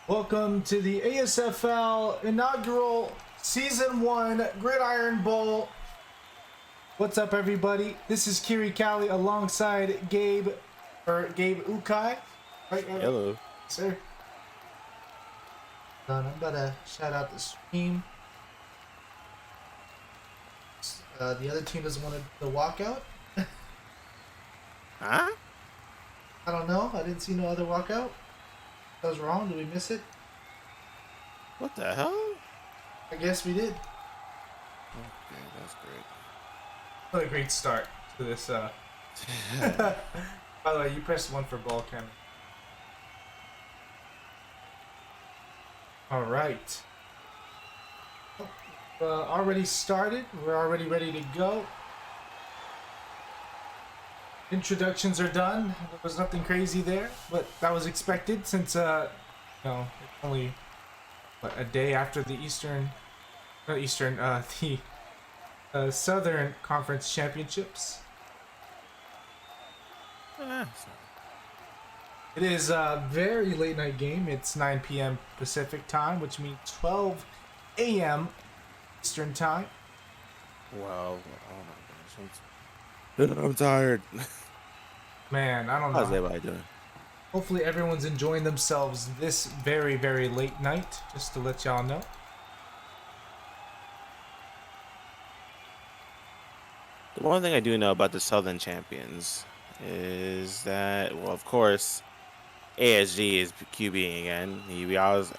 Welcome to the ASFL inaugural Season 1 Gridiron Bowl. What's up, everybody? This is Kiri Cali alongside Gabe Ukai. Right, hello. Sir. I'm about to shout out the stream. The other team doesn't want to walkout. Huh? I don't know. I didn't see no other walkout. That was wrong. Did we miss it? What the hell? I guess we did. Okay, that's great. What a great start to this. By the way, you pressed 1 for ball, Ken. All right. Already started. We're already ready to go. Introductions are done. There was nothing crazy there, but that was expected since it's only a day after the Southern Conference Championships. It is a very late night game. It's 9 p.m. Pacific time, which means 12 a.m. Eastern time. Well, oh my gosh, I'm tired. Man, I don't know. How's everybody doing? Hopefully everyone's enjoying themselves this very, very late night, just to let y'all know. The one thing I do know about the Southern Champions is that, well, of course, ASG is QBing again.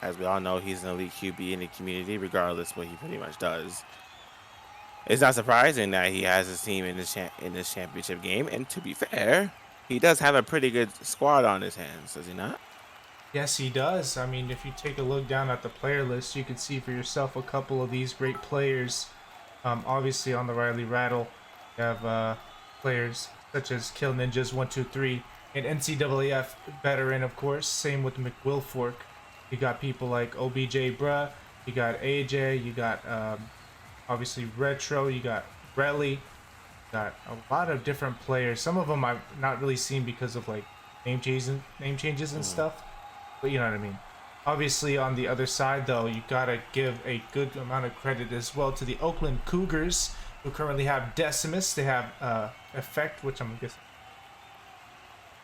As we all know, he's an elite QB in the community, regardless what he pretty much does. It's not surprising that he has his team in this championship game, and to be fair, he does have a pretty good squad on his hands, does he not? Yes, he does. I mean, if you take a look down at the player list, you can see for yourself a couple of these great players. Obviously, on the Riley Rattle, you have players such as Kill Ninjas 123, an NCAAF veteran, of course. Same with McWilfork. You got people like OBJ Bruh, you got AJ, you got obviously Retro, you got Relly. Got a lot of different players. Some of them I've not really seen because of like name changes and stuff. But you know what I mean. Obviously, on the other side, though, you gotta give a good amount of credit as well to the Oakland Cougars, who currently have Decimus. They have Effect, which I'm guessing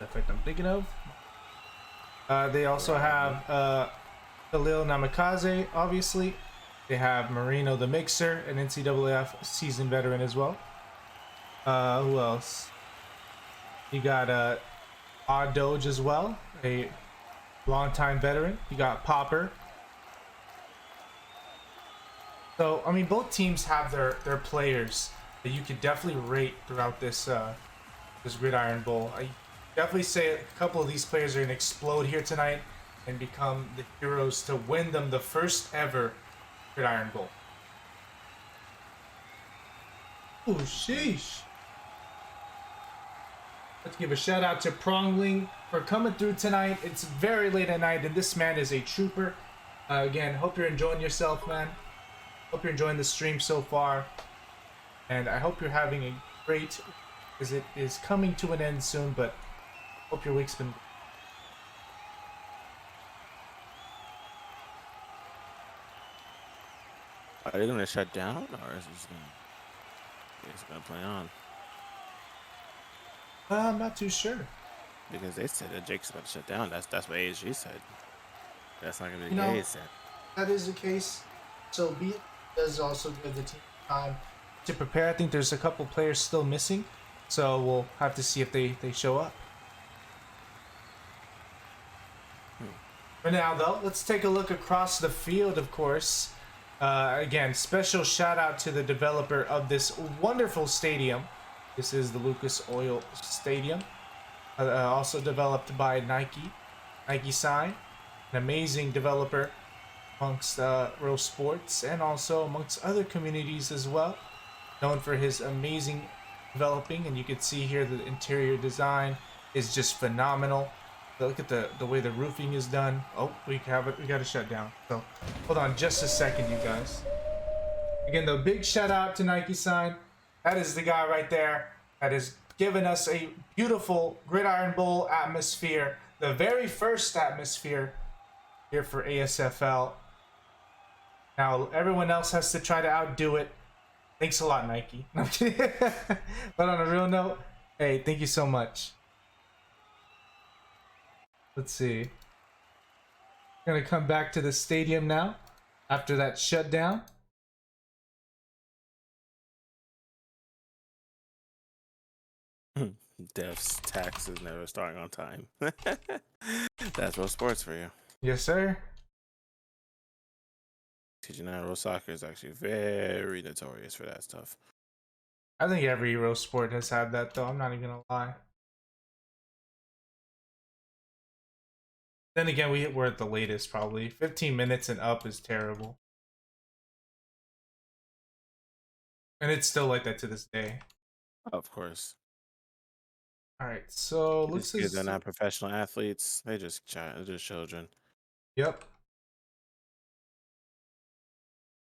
the Effect I'm thinking of. They also have Khalil Namikaze, obviously. They have Marino the Mixer, an NCAAF seasoned veteran as well. Who else? You got Odd Doge as well, a longtime veteran. You got Popper. So I mean, both teams have their players that you could definitely rate throughout this this Gridiron Bowl. I definitely say a couple of these players are gonna explode here tonight and become the heroes to win them the first ever Gridiron Bowl. Oh, sheesh. Let's give a shout out to Prongling for coming through tonight. It's very late at night, and this man is a trooper. Again, hope you're enjoying yourself, man. Hope you're enjoying the stream so far. And I hope you're having a great, because it is coming to an end soon, but hope your week's been. Are they going to shut down, or is it just going to play on? I'm not too sure. Because they said that Jake's about to shut down. That's what ASG said. That's not going to be the case. that is the case, so be it. It does also give the team time to prepare. I think there's a couple players still missing, so we'll have to see if they show up. For now, though, let's take a look across the field, of course. Again, special shout out to the developer of this wonderful stadium. This is the Lucas Oil Stadium, also developed by Nike. Nike Sign, an amazing developer amongst Row Sports and also amongst other communities as well. Known for his amazing developing, and you can see here the interior design is just phenomenal. Look at the way the roofing is done. Oh, we got to shut down. So hold on just a second, you guys. Again, the big shout out to Nike Sign. That is the guy right there that has given us a beautiful Gridiron Bowl atmosphere. The very first atmosphere here for ASFL. Now everyone else has to try to outdo it. Thanks a lot, Nike. But on a real note, hey, thank you so much. Let's see. Gonna come back to the stadium now after that shutdown. Devs taxes never starting on time. That's Row Sports for you. Yes, sir. Did you know Row Soccer is actually very notorious for that stuff? I think every Row Sport has had that, though. I'm not even gonna lie. Then again, we're at the latest, probably. 15 minutes and up is terrible. And it's still like that to this day. Of course. Alright, so These kids are not professional athletes. They're just children. Yep.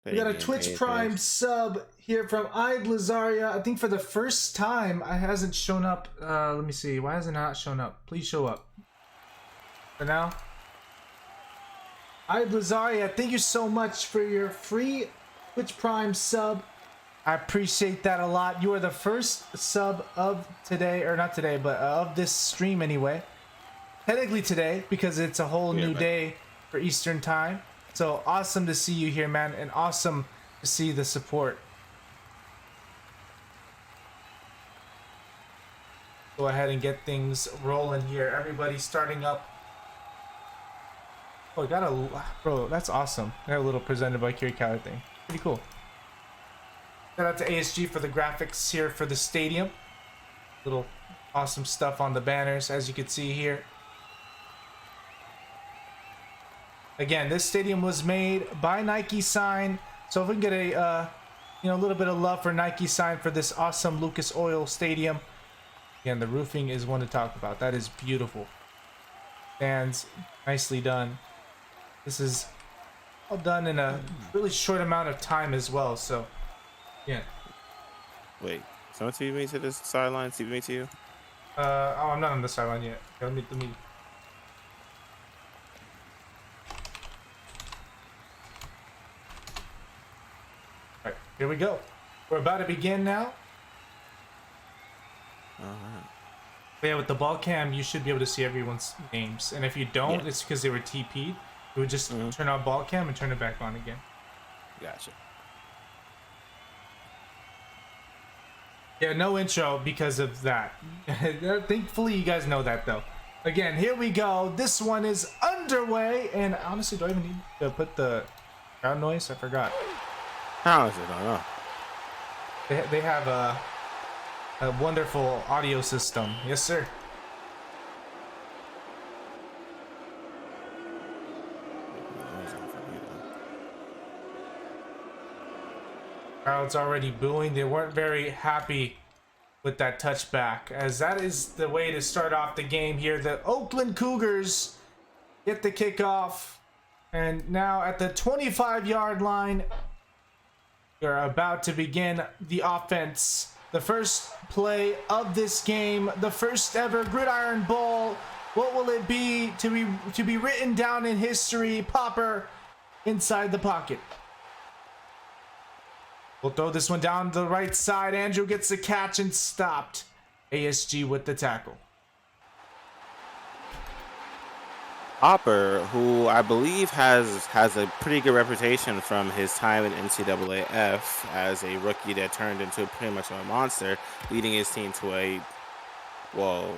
We got a Twitch Prime sub here from Ide Lazaria. I think for the first time, it hasn't shown up. Let me see. Why has it not shown up? Please show up. For now. Ide Lazaria, thank you so much for your free Twitch Prime sub. I appreciate that a lot. You are the first sub of today, or not today, but of this stream anyway. Technically today, because it's a whole new day for Eastern time. So awesome to see you here, man, and awesome to see the support. Go ahead and get things rolling here. Everybody starting up. Oh, got a bro. That's awesome. Got a little presented by Kiri Cali thing. Pretty cool. Shout out to ASG for the graphics here for the stadium. Little awesome stuff on the banners, as you can see here. Again, this stadium was made by Nike Sign. So if we can get a little bit of love for Nike Sign for this awesome Lucas Oil Stadium. Again, the roofing is one to talk about. That is beautiful. Stands nicely done. This is all done in a really short amount of time as well. So, yeah. Wait, someone TV me to this sideline? TV me to you? Oh, I'm not on the sideline yet. Let me. All right, here we go. We're about to begin now. All right. But yeah, with the ball cam, you should be able to see everyone's names. And if you don't, it's because they were TP'd. You would just turn on ball cam and turn it back on again. Gotcha. Yeah, no intro because of that. Thankfully, you guys know that, though. Again, here we go. This one is underway. And honestly, do I even need to put the crowd noise? I forgot. How is it? I don't know. They have a wonderful audio system. Yes, sir. Crowd's already booing. They weren't very happy with that touchback, as that is the way to start off the game here. The Oakland Cougars get the kickoff, and now at the 25-yard line, we're about to begin the offense. The first play of this game, the first ever Gridiron Bowl. What will it be to be written down in history? Popper inside the pocket. We'll throw this one down the right side. Andrew gets the catch and stopped. ASG with the tackle. Hopper, who I believe has a pretty good reputation from his time in NCAAF as a rookie that turned into pretty much a monster, leading his team to well,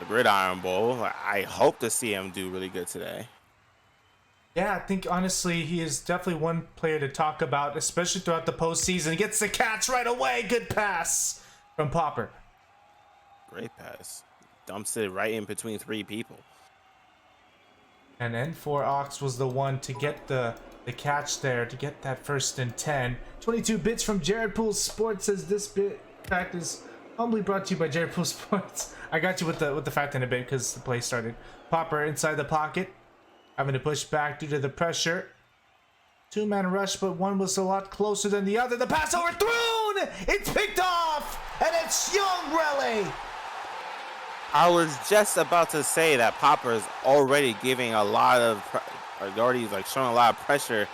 a Gridiron Bowl. I hope to see him do really good today. Yeah, I think honestly he is definitely one player to talk about, especially throughout the postseason. He gets the catch right away. Good pass from Popper. Great pass. Dumps it right in between three people. And N4 Ox was the one to get the catch there, to get that 1st and 10. 22 bits from Jared Poole Sports says this bit fact is humbly brought to you by Jared Poole Sports. I got you with the fact in a bit because the play started. Popper inside the pocket, having to push back due to the pressure. Two-man rush, but one was a lot closer than the other. The pass overthrown! It's picked off! And it's Young Relay! I was just about to say that Popper is already giving a lot of, already like showing a lot of pressure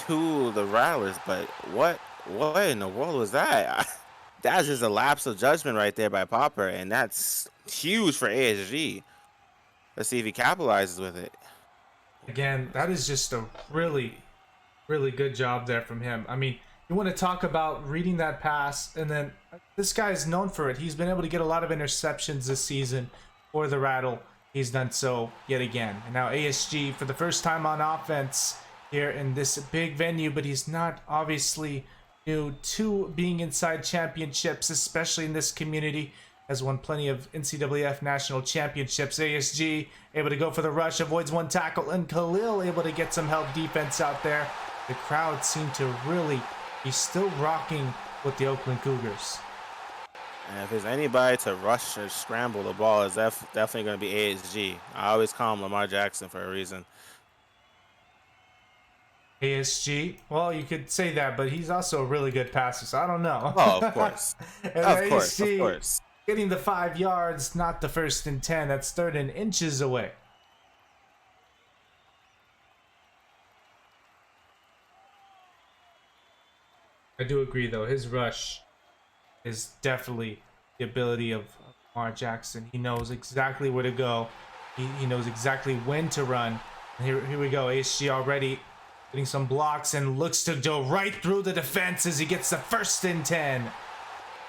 to the Rattlers, but what in the world was that? That's just a lapse of judgment right there by Popper, and that's huge for ASG. Let's see if he capitalizes with it. Again, that is just a really good job there from him. I mean, you want to talk about reading that pass, and then this guy is known for it. He's been able to get a lot of interceptions this season for the Rattle. He's done so yet again. And now ASG for the first time on offense here in this big venue, but he's not obviously new to being inside championships, especially in this community. Has won plenty of NCAAF national championships. ASG able to go for the rush, avoids one tackle, and Khalil able to get some help defense out there. The crowd seemed to really be still rocking with the Oakland Cougars. And if there's anybody to rush or scramble the ball, it's definitely going to be ASG. I always call him Lamar Jackson for a reason. ASG, well, you could say that, but he's also a really good passer, so I don't know. Oh, of course. Of course. Getting the 5 yards, not the 1st and 10. That's 3rd and inches away. I do agree, though. His rush is definitely the ability of Lamar Jackson. He knows exactly where to go. He knows exactly when to run. And here we go. ASG already getting some blocks and looks to go right through the defense as he gets the 1st and 10.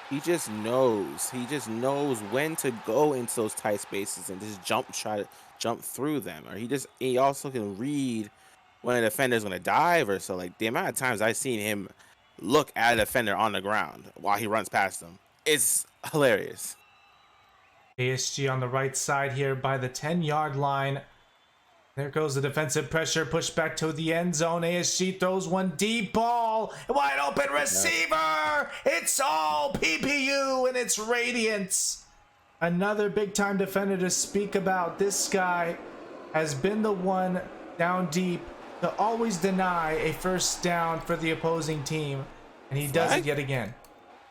He just knows. He just knows when to go into those tight spaces and just try to jump through them. Or he also can read when a defender's going to dive or so. Like the amount of times I've seen him look at a defender on the ground while he runs past them, it's hilarious. ASG on the right side here by the 10-yard line. There goes the defensive pressure, push back to the end zone. ASG throws one deep ball, wide open receiver. It's all PPU and it's Radiance. Another big time defender to speak about. This guy has been the one down deep to always deny a 1st down for the opposing team, and he does it yet again.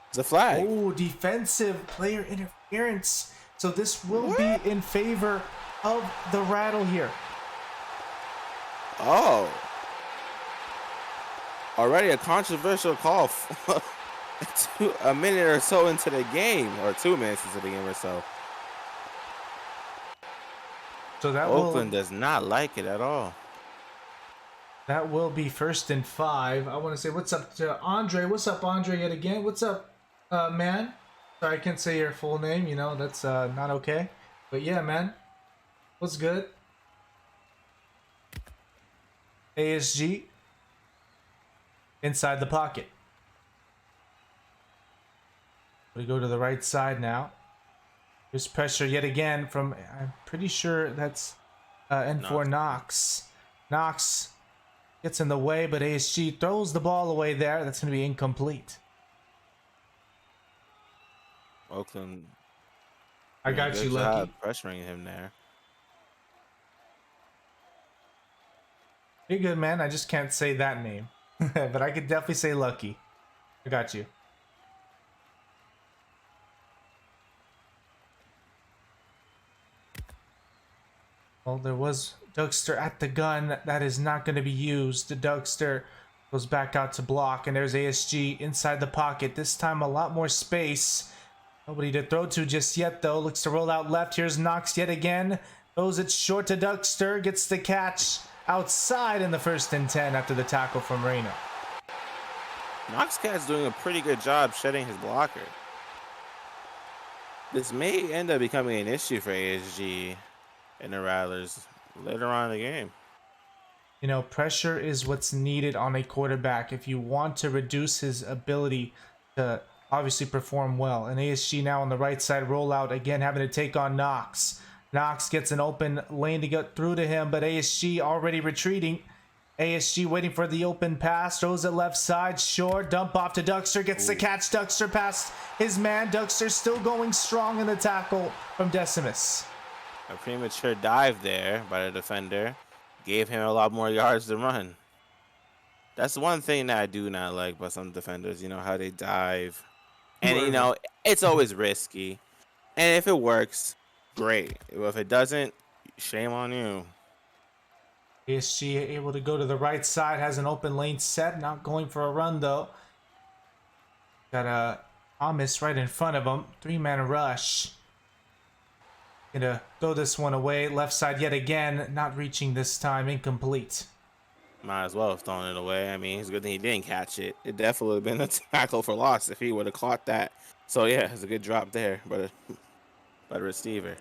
It's a flag. Oh, defensive player interference. So this will be in favor of the Rattle here. Oh. Already a controversial call a minute or so into the game, or 2 minutes into the game or so. So that Oakland does not like it at all. That will be 1st and 5. I want to say what's up to Andre. What's up, Andre, yet again? What's up, man? Sorry, I can't say your full name. You know, that's not okay. But yeah, man. What's good? ASG inside the pocket. We go to the right side now. There's pressure yet again from, I'm pretty sure that's N4 Knox. Knox gets in the way, but ASG throws the ball away there. That's going to be incomplete. Oakland. I got you, Lucky. Pressuring him there. You're good, man. I just can't say that name. But I could definitely say Lucky. I got you. Well, there was Dougster at the gun. That is not going to be used. The Dougster goes back out to block, and there's ASG inside the pocket. This time a lot more space. Nobody to throw to just yet, though. Looks to roll out left. Here's Knox yet again. Throws it short to Duckster. Gets the catch outside in the 1st and 10 after the tackle from Moreno. Knoxcat's doing a pretty good job shedding his blocker. This may end up becoming an issue for ASG and the Rattlers later on in the game. You know, pressure is what's needed on a quarterback if you want to reduce his ability to obviously perform well. And ASG now on the right side rollout again, having to take on Knox. Knox gets an open lane to get through to him, but ASG already retreating. ASG waiting for the open pass, throws it left side, short, dump off to Duckster, gets the catch, Duckster past his man, Duckster still going strong in the tackle from Decimus. A premature dive there by the defender gave him a lot more yards to run. That's one thing that I do not like about some defenders, you know, how they dive. And, you know, it's always risky. And if it works, great. If it doesn't, shame on you. ASG able to go to the right side, has an open lane set, not going for a run though. Got a Thomas right in front of him, 3-man rush. Gonna throw this one away, left side yet again, not reaching this time, incomplete. Might as well have thrown it away. I mean, it's a good thing he didn't catch it. It definitely would have been a tackle for loss if he would have caught that. So yeah, it's a good drop there by the receiver.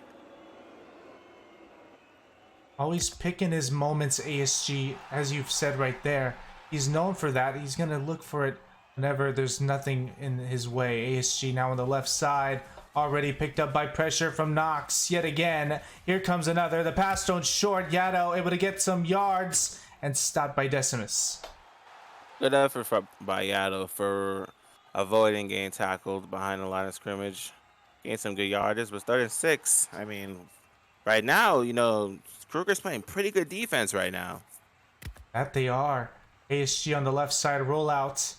Always picking his moments, ASG, as you've said right there. He's known for that. He's going to look for it whenever there's nothing in his way. ASG now on the left side, already picked up by pressure from Knox. Yet again, here comes another. The pass thrown short. Yaddo able to get some yards and stopped by Decimus. Good effort by Yaddo for avoiding getting tackled behind the line of scrimmage. Gained some good yardage, but 3rd and 6. I mean, right now, you know, Kruger's playing pretty good defense right now. That they are. ASG on the left side rollout.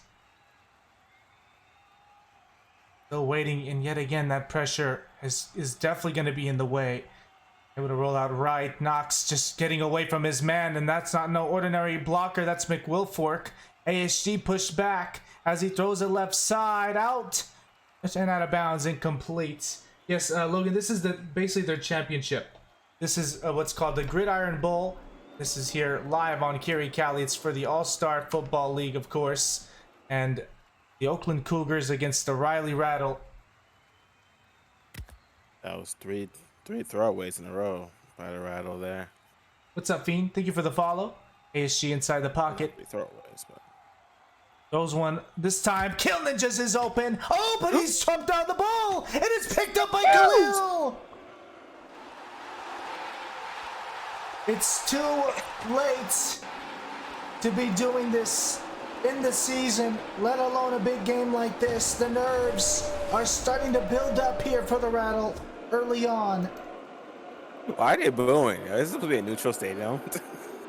Still waiting, and yet again that pressure is definitely going to be in the way. Able to roll out right. Knox just getting away from his man, and that's not no ordinary blocker. That's McWilfork. ASG pushed back as he throws it left side out and out of bounds, incomplete. Yes, Logan, this is basically their championship. This is what's called the Gridiron Bowl. This is here live on Kiri Cali. It's for the All-Star Football League, of course. And the Oakland Cougars against the Riley Rattle. That was three throwaways in a row by the Rattle there. What's up, Fiend? Thank you for the follow. ASG inside the pocket. 3 throwaways, but Throws one this time. Kill Ninjas is open. Oh, but he's trumped down the ball. And it's picked up by Khalil. It's too late to be doing this in the season, let alone a big game like this. The nerves are starting to build up here for the Rattle early on. why are they booing? This is supposed to be a neutral stadium.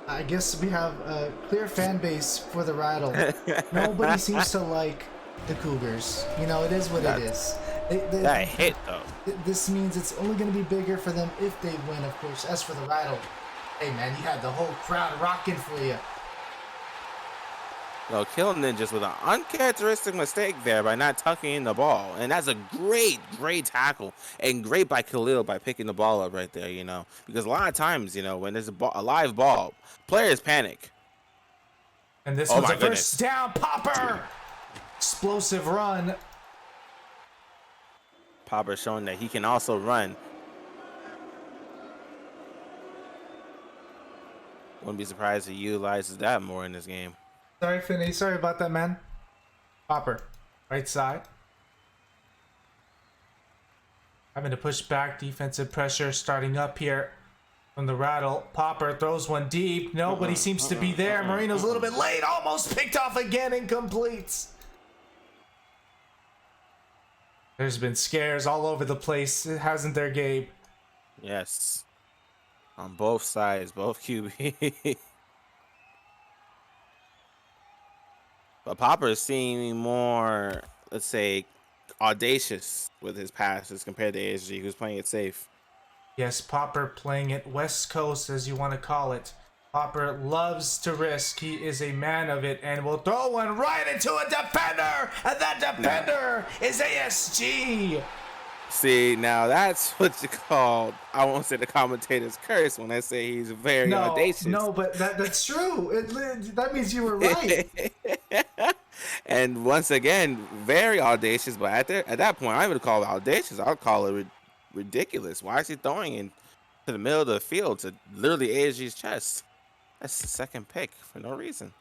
I guess we have a clear fan base for the Rattle. Nobody seems to like the Cougars. You know, it is what it is. That hit, though. This means it's only going to be bigger for them if they win, of course. As for the Rattle, hey, man, you had the whole crowd rocking for you. No, Kill Ninjas with an uncharacteristic mistake there by not tucking in the ball. And that's a great tackle. And great by Khalil by picking the ball up right there, you know. Because a lot of times, you know, when there's a live ball, players panic. And this one's a first down. Popper! Explosive run. Popper showing that he can also run. Wouldn't be surprised if he utilizes that more in this game. Sorry, Finney. Sorry about that, man. Popper, right side. Having to push back, defensive pressure starting up here from the Rattle. Popper throws one deep. Nobody seems to be there. Moreno's a little bit late. Almost picked off again. Incomplete. There's been scares all over the place, hasn't there, Gabe? Yes. On both sides, both QB. But Popper is seeming more, let's say, audacious with his passes compared to ASG, who's playing it safe. Yes, Popper playing it West Coast, as you want to call it. Popper loves to risk. He is a man of it and will throw one right into a defender. And that defender is ASG. See, now that's what you call, I won't say the commentator's curse when I say he's very No, audacious. no, but that's true. That means you were right. And once again, very audacious. But at that point, I would call it audacious. I'll call it ridiculous. Why is he throwing into the middle of the field to literally ASG's chest? That's the second pick for no reason.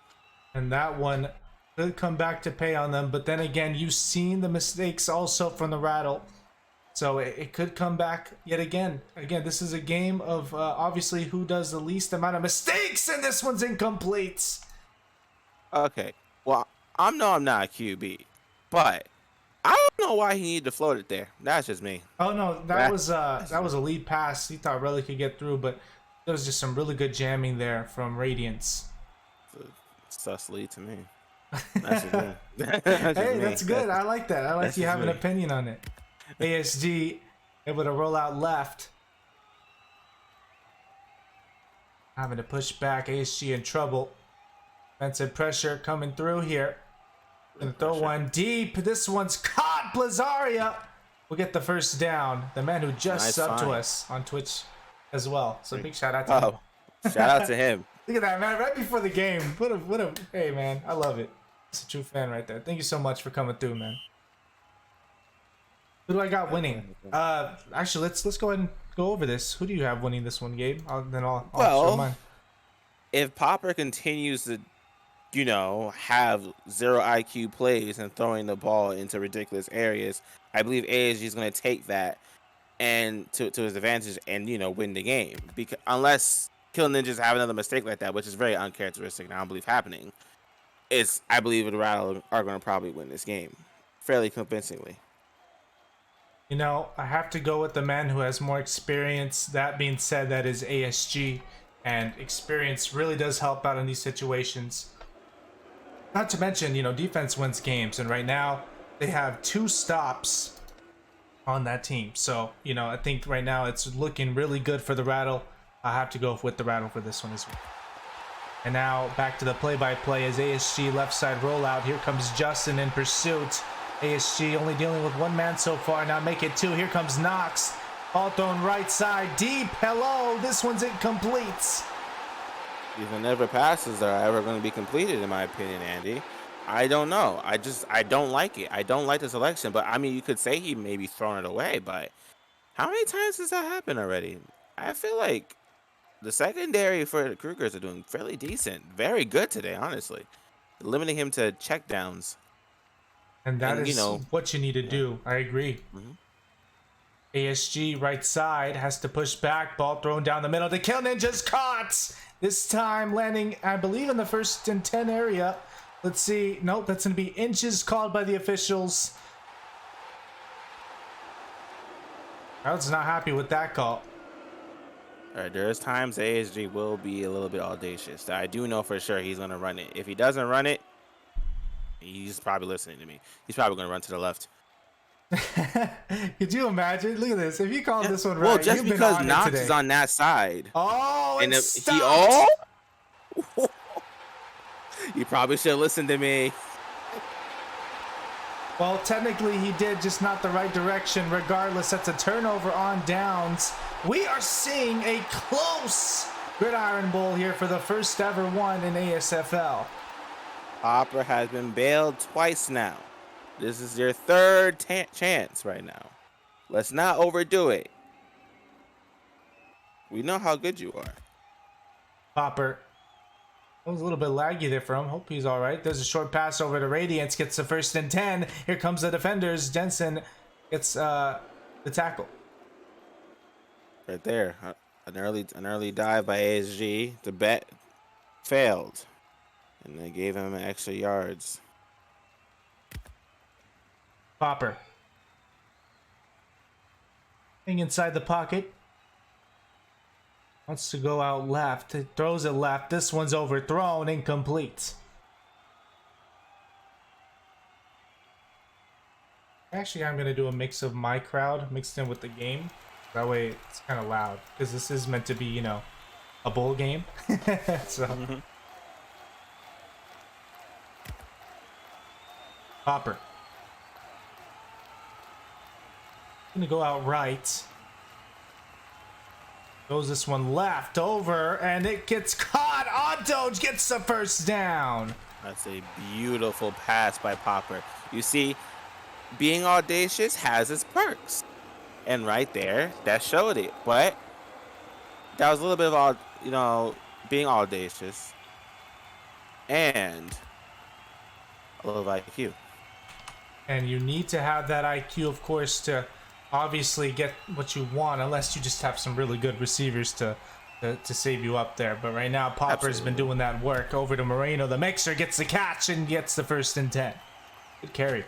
And that one could come back to pay on them. But then again, you've seen the mistakes also from the Rattle. So it could come back yet again. Again, this is a game of obviously who does the least amount of mistakes, and this one's incomplete. Okay, well, I'm not a QB, but I don't know why he needed to float it there. That's just me. Oh no, That- that was a lead pass. He thought Relly could get through, but there was just some really good jamming there from Radiance. Sus lead to me. That's just me. Hey, that's good. I like that. I like That's you just have an me. opinion on it. ASG able to roll out left. Having to push back. ASG in trouble. Defensive pressure coming through here. Gonna throw one deep. This one's caught. Blazaria will get the first down. The man who just Nice subbed to find. us on Twitch as well. So big shout out to him. Oh, shout out to him. Look at that, man. Right before the game. Hey, man. I love it. It's a true fan right there. Thank you so much for coming through, man. Who do I got winning? Actually, let's go ahead and go over this. Who do you have winning this one, Gabe? I'll show mine. If Popper continues to, have zero IQ plays and throwing the ball into ridiculous areas, I believe ASG is going to take that and to his advantage and win the game. Because unless Kill Ninjas have another mistake like that, which is very uncharacteristic and I don't believe happening, I believe the Rattle are going to probably win this game fairly convincingly. I have to go with the man who has more experience. That being said, that is ASG, and experience really does help out in these situations. Not to mention, defense wins games, and right now they have 2 stops on that team. So, I think right now it's looking really good for the Rattle. I have to go with the Rattle for this one as well. And now back to the play-by-play as ASG left side rollout. Here comes Justin in pursuit. ASG only dealing with 1 man so far. Now make it 2. Here comes Knox. All thrown right side. Deep. Hello. This one's incomplete. These are never passes that are ever going to be completed, in my opinion, Andy. I don't know. I don't like it. I don't like the selection. But, I mean, you could say he maybe thrown it away. But how many times has that happened already? I feel like the secondary for the Krugers are doing fairly decent. Very good today, honestly. Limiting him to checkdowns. And that is what you need to do. I agree. Mm-hmm. ASG right side has to push back. Ball thrown down the middle. The Kill Ninjas caught. This time landing, I believe, in the 1st and 10 area. Let's see. Nope, that's going to be inches called by the officials. I was not happy with that call. All right, there's times ASG will be a little bit audacious. I do know for sure he's going to run it. If he doesn't run it, he's probably listening to me. He's probably going to run to the left. Could you imagine? Look at this. If you call this one right, well, just you've because been on Knox it is on that side. Oh, And it if stopped. You probably should have listened to me. Well, technically he did, just not the right direction. Regardless, that's a turnover on downs. We are seeing a close Gridiron Bowl here for the first ever one in ASFL. Popper has been bailed twice now. This is your 3rd chance right now. Let's not overdo it. We know how good you are. Popper. That was a little bit laggy there for him. Hope he's all right. There's a short pass over to Radiance. Gets the 1st and 10. Here comes the defenders. Jensen gets the tackle. Right there. An early dive by ASG. The bet failed. And they gave him extra yards. Popper. Hang inside the pocket. Wants to go out left. It throws it left. This one's overthrown. Incomplete. Actually, I'm going to do a mix of my crowd mixed in with the game. That way it's kind of loud. Because this is meant to be, a bowl game. So. Popper. Gonna go out right. Goes this one left over, and it gets caught. Doge gets the first down. That's a beautiful pass by Popper. You see, being audacious has its perks. And right there, that showed it. But that was a little bit of being audacious and a little IQ. And you need to have that IQ, of course, to obviously get what you want, unless you just have some really good receivers to save you up there. But right now, Popper's been doing that work. Over to Moreno. The mixer gets the catch and gets the 1st and 10. Good carry.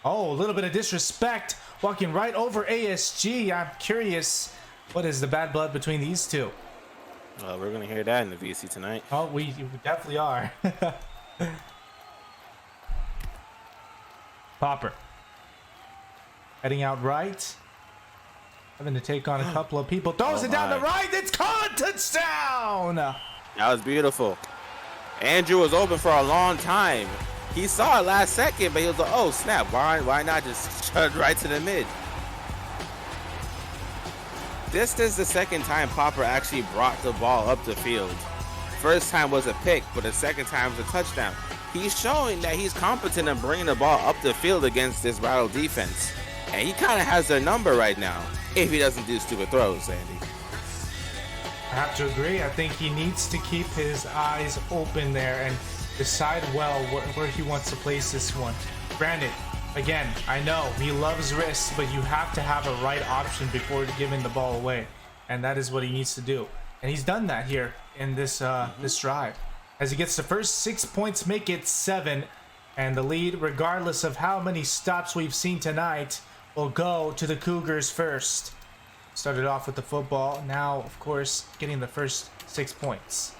Oh, a little bit of disrespect. Walking right over ASG. I'm curious, what is the bad blood between these two? Well, we're going to hear that in the VC tonight. Oh, we definitely are. Popper. Heading out right. Having to take on a couple of people. Throws it down the right. It's caught. Touchdown. That was beautiful. Andrew was open for a long time. He saw it last second, but he was like, oh, snap. Why not just shove right to the mid? This is the second time Popper actually brought the ball up the field. First time was a pick, but the second time was a touchdown. He's showing that he's competent in bringing the ball up the field against this Rattle defense. And he kind of has their number right now, if he doesn't do stupid throws, Andy. I have to agree. I think he needs to keep his eyes open there and decide well where he wants to place this one. Granted, again, I know he loves risks, but you have to have a right option before giving the ball away. And that is what he needs to do. And he's done that here in this this drive. As he gets the first 6 points, make it 7. And the lead, regardless of how many stops we've seen tonight, will go to the Cougars first. Started off with the football. Now, of course, getting the first 6 points.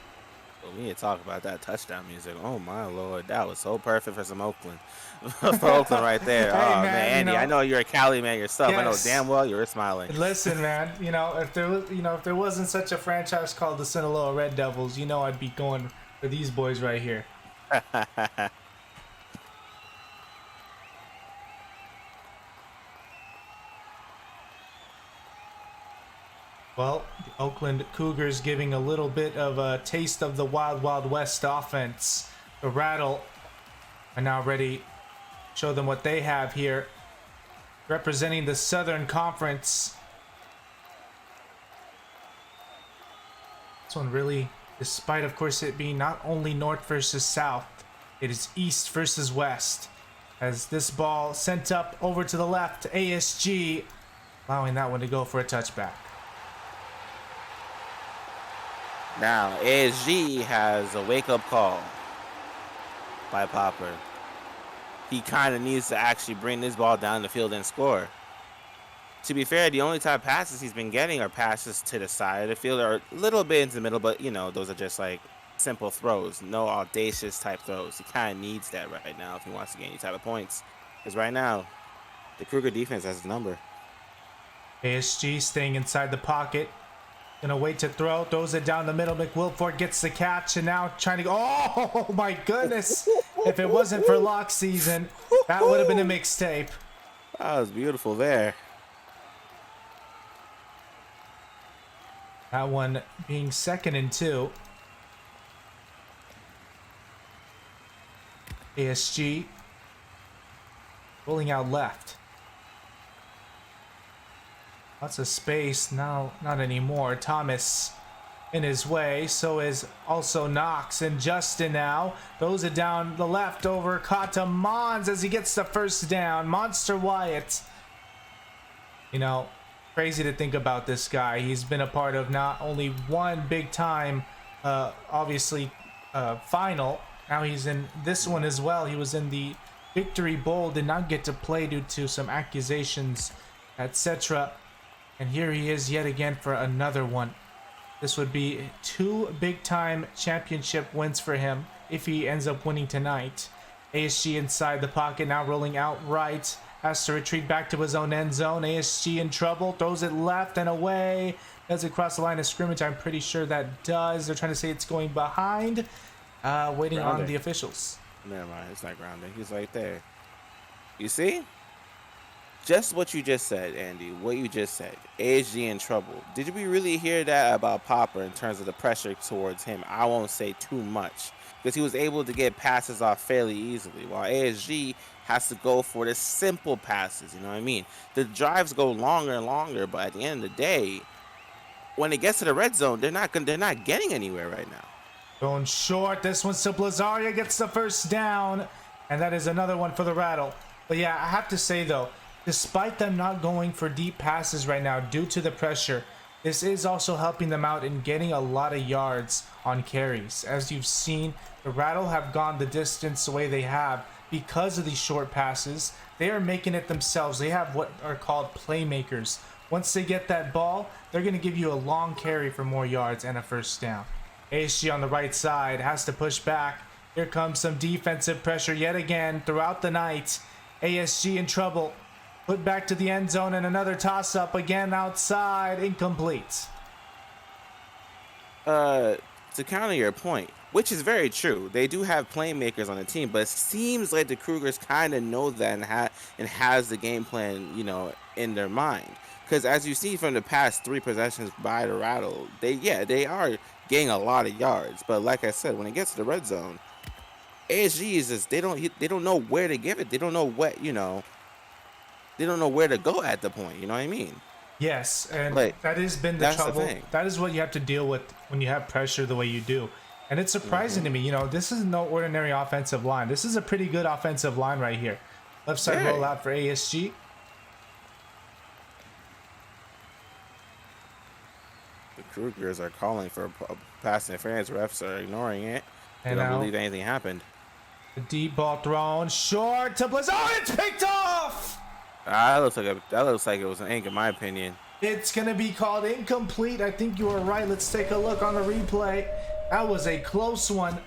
Well, we need to talk about that touchdown music. Oh, my Lord. That was so perfect for some Oakland. For Oakland right there. Hey, oh, man, Andy, I know you're a Cali man yourself. Yes. I know damn well you were smiling. Listen, man, if there wasn't such a franchise called the Sinaloa Red Devils, I'd be going for these boys right here. Well, the Oakland Cougars giving a little bit of a taste of the Wild Wild West offense. The Rattle are now ready to show them what they have here. Representing the Southern Conference. This one really, despite of course it being not only North versus South, it is East versus West. As this ball sent up over to the left, ASG allowing that one to go for a touchback. Now, ASG has a wake-up call by Popper. He kind of needs to actually bring this ball down the field and score. To be fair, the only type of passes he's been getting are passes to the side of the field or a little bit into the middle, but, those are just like simple throws, no audacious type throws. He kind of needs that right now if he wants to get any type of points. Because right now, the Cougar defense has his number. ASG staying inside the pocket. Gonna wait to throw, throws it down the middle. McWilford gets the catch and now trying to go. Oh my goodness. If it wasn't for lock season, that would have been a mixtape. That was beautiful there. That one being 2nd and 2. ASG rolling out left. Lots of space. Now, not anymore. Thomas in his way. So is also Knox and Justin now. Throws it down the left over Kata Mons as he gets the first down. Monster Wyatt. Crazy to think about this guy. He's been a part of not only one big time, obviously, final. Now he's in this one as well. He was in the Victory Bowl. Did not get to play due to some accusations, etc. And here he is yet again for another one. This would be 2 big-time championship wins for him if he ends up winning tonight. ASG inside the pocket, now rolling out right. Has to retreat back to his own end zone. ASG in trouble, throws it left and away. Does it cross the line of scrimmage? I'm pretty sure that does. They're trying to say it's going behind. Waiting on the officials. Never mind, it's not grounded. He's right there. You see? just what you just said, Andy. What you just said. ASG in trouble. Did we really hear that about Popper in terms of the pressure towards him? I won't say too much because he was able to get passes off fairly easily, while ASG has to go for the simple passes. You know what I mean? The drives go longer and longer, but at the end of the day, when it gets to the red zone, they're not getting anywhere right now. Going short. This one's to Blazaria, gets the first down. And that is another one for the Rattle. But yeah, I have to say though, despite them not going for deep passes right now due to the pressure, this is also helping them out in getting a lot of yards on carries. As you've seen, the Rattle have gone the distance the way they have because of these short passes. They are making it themselves. They have what are called playmakers. Once they get that ball, they're going to give you a long carry for more yards and a first down. ASG on the right side has to push back. Here comes some defensive pressure yet again throughout the night. ASG in trouble. Put back to the end zone and another toss-up again outside. Incomplete. To counter your point, which is very true, they do have playmakers on the team, but it seems like the Cougars kind of know that and has the game plan, in their mind. Because as you see from the past 3 possessions by the Rattle, they are getting a lot of yards. But like I said, when it gets to the red zone, ASG is just they don't know where to give it. They don't know they don't know where to go at the point. You know what I mean? Yes, and Like, that has been the that's the trouble. thing. That is what you have to deal with when you have pressure the way you do. And it's surprising to me, this is no ordinary offensive line. This is a pretty good offensive line right here. Left side Yeah. rollout for ASG. The Cougars are calling for a pass interference. Refs are ignoring it. They And don't now believe anything happened. the deep ball thrown short to Blizz. Oh, it's picked off! That looks like it was an ink, in my opinion. It's going to be called incomplete. I think you are right. Let's take a look on the replay. That was a close one.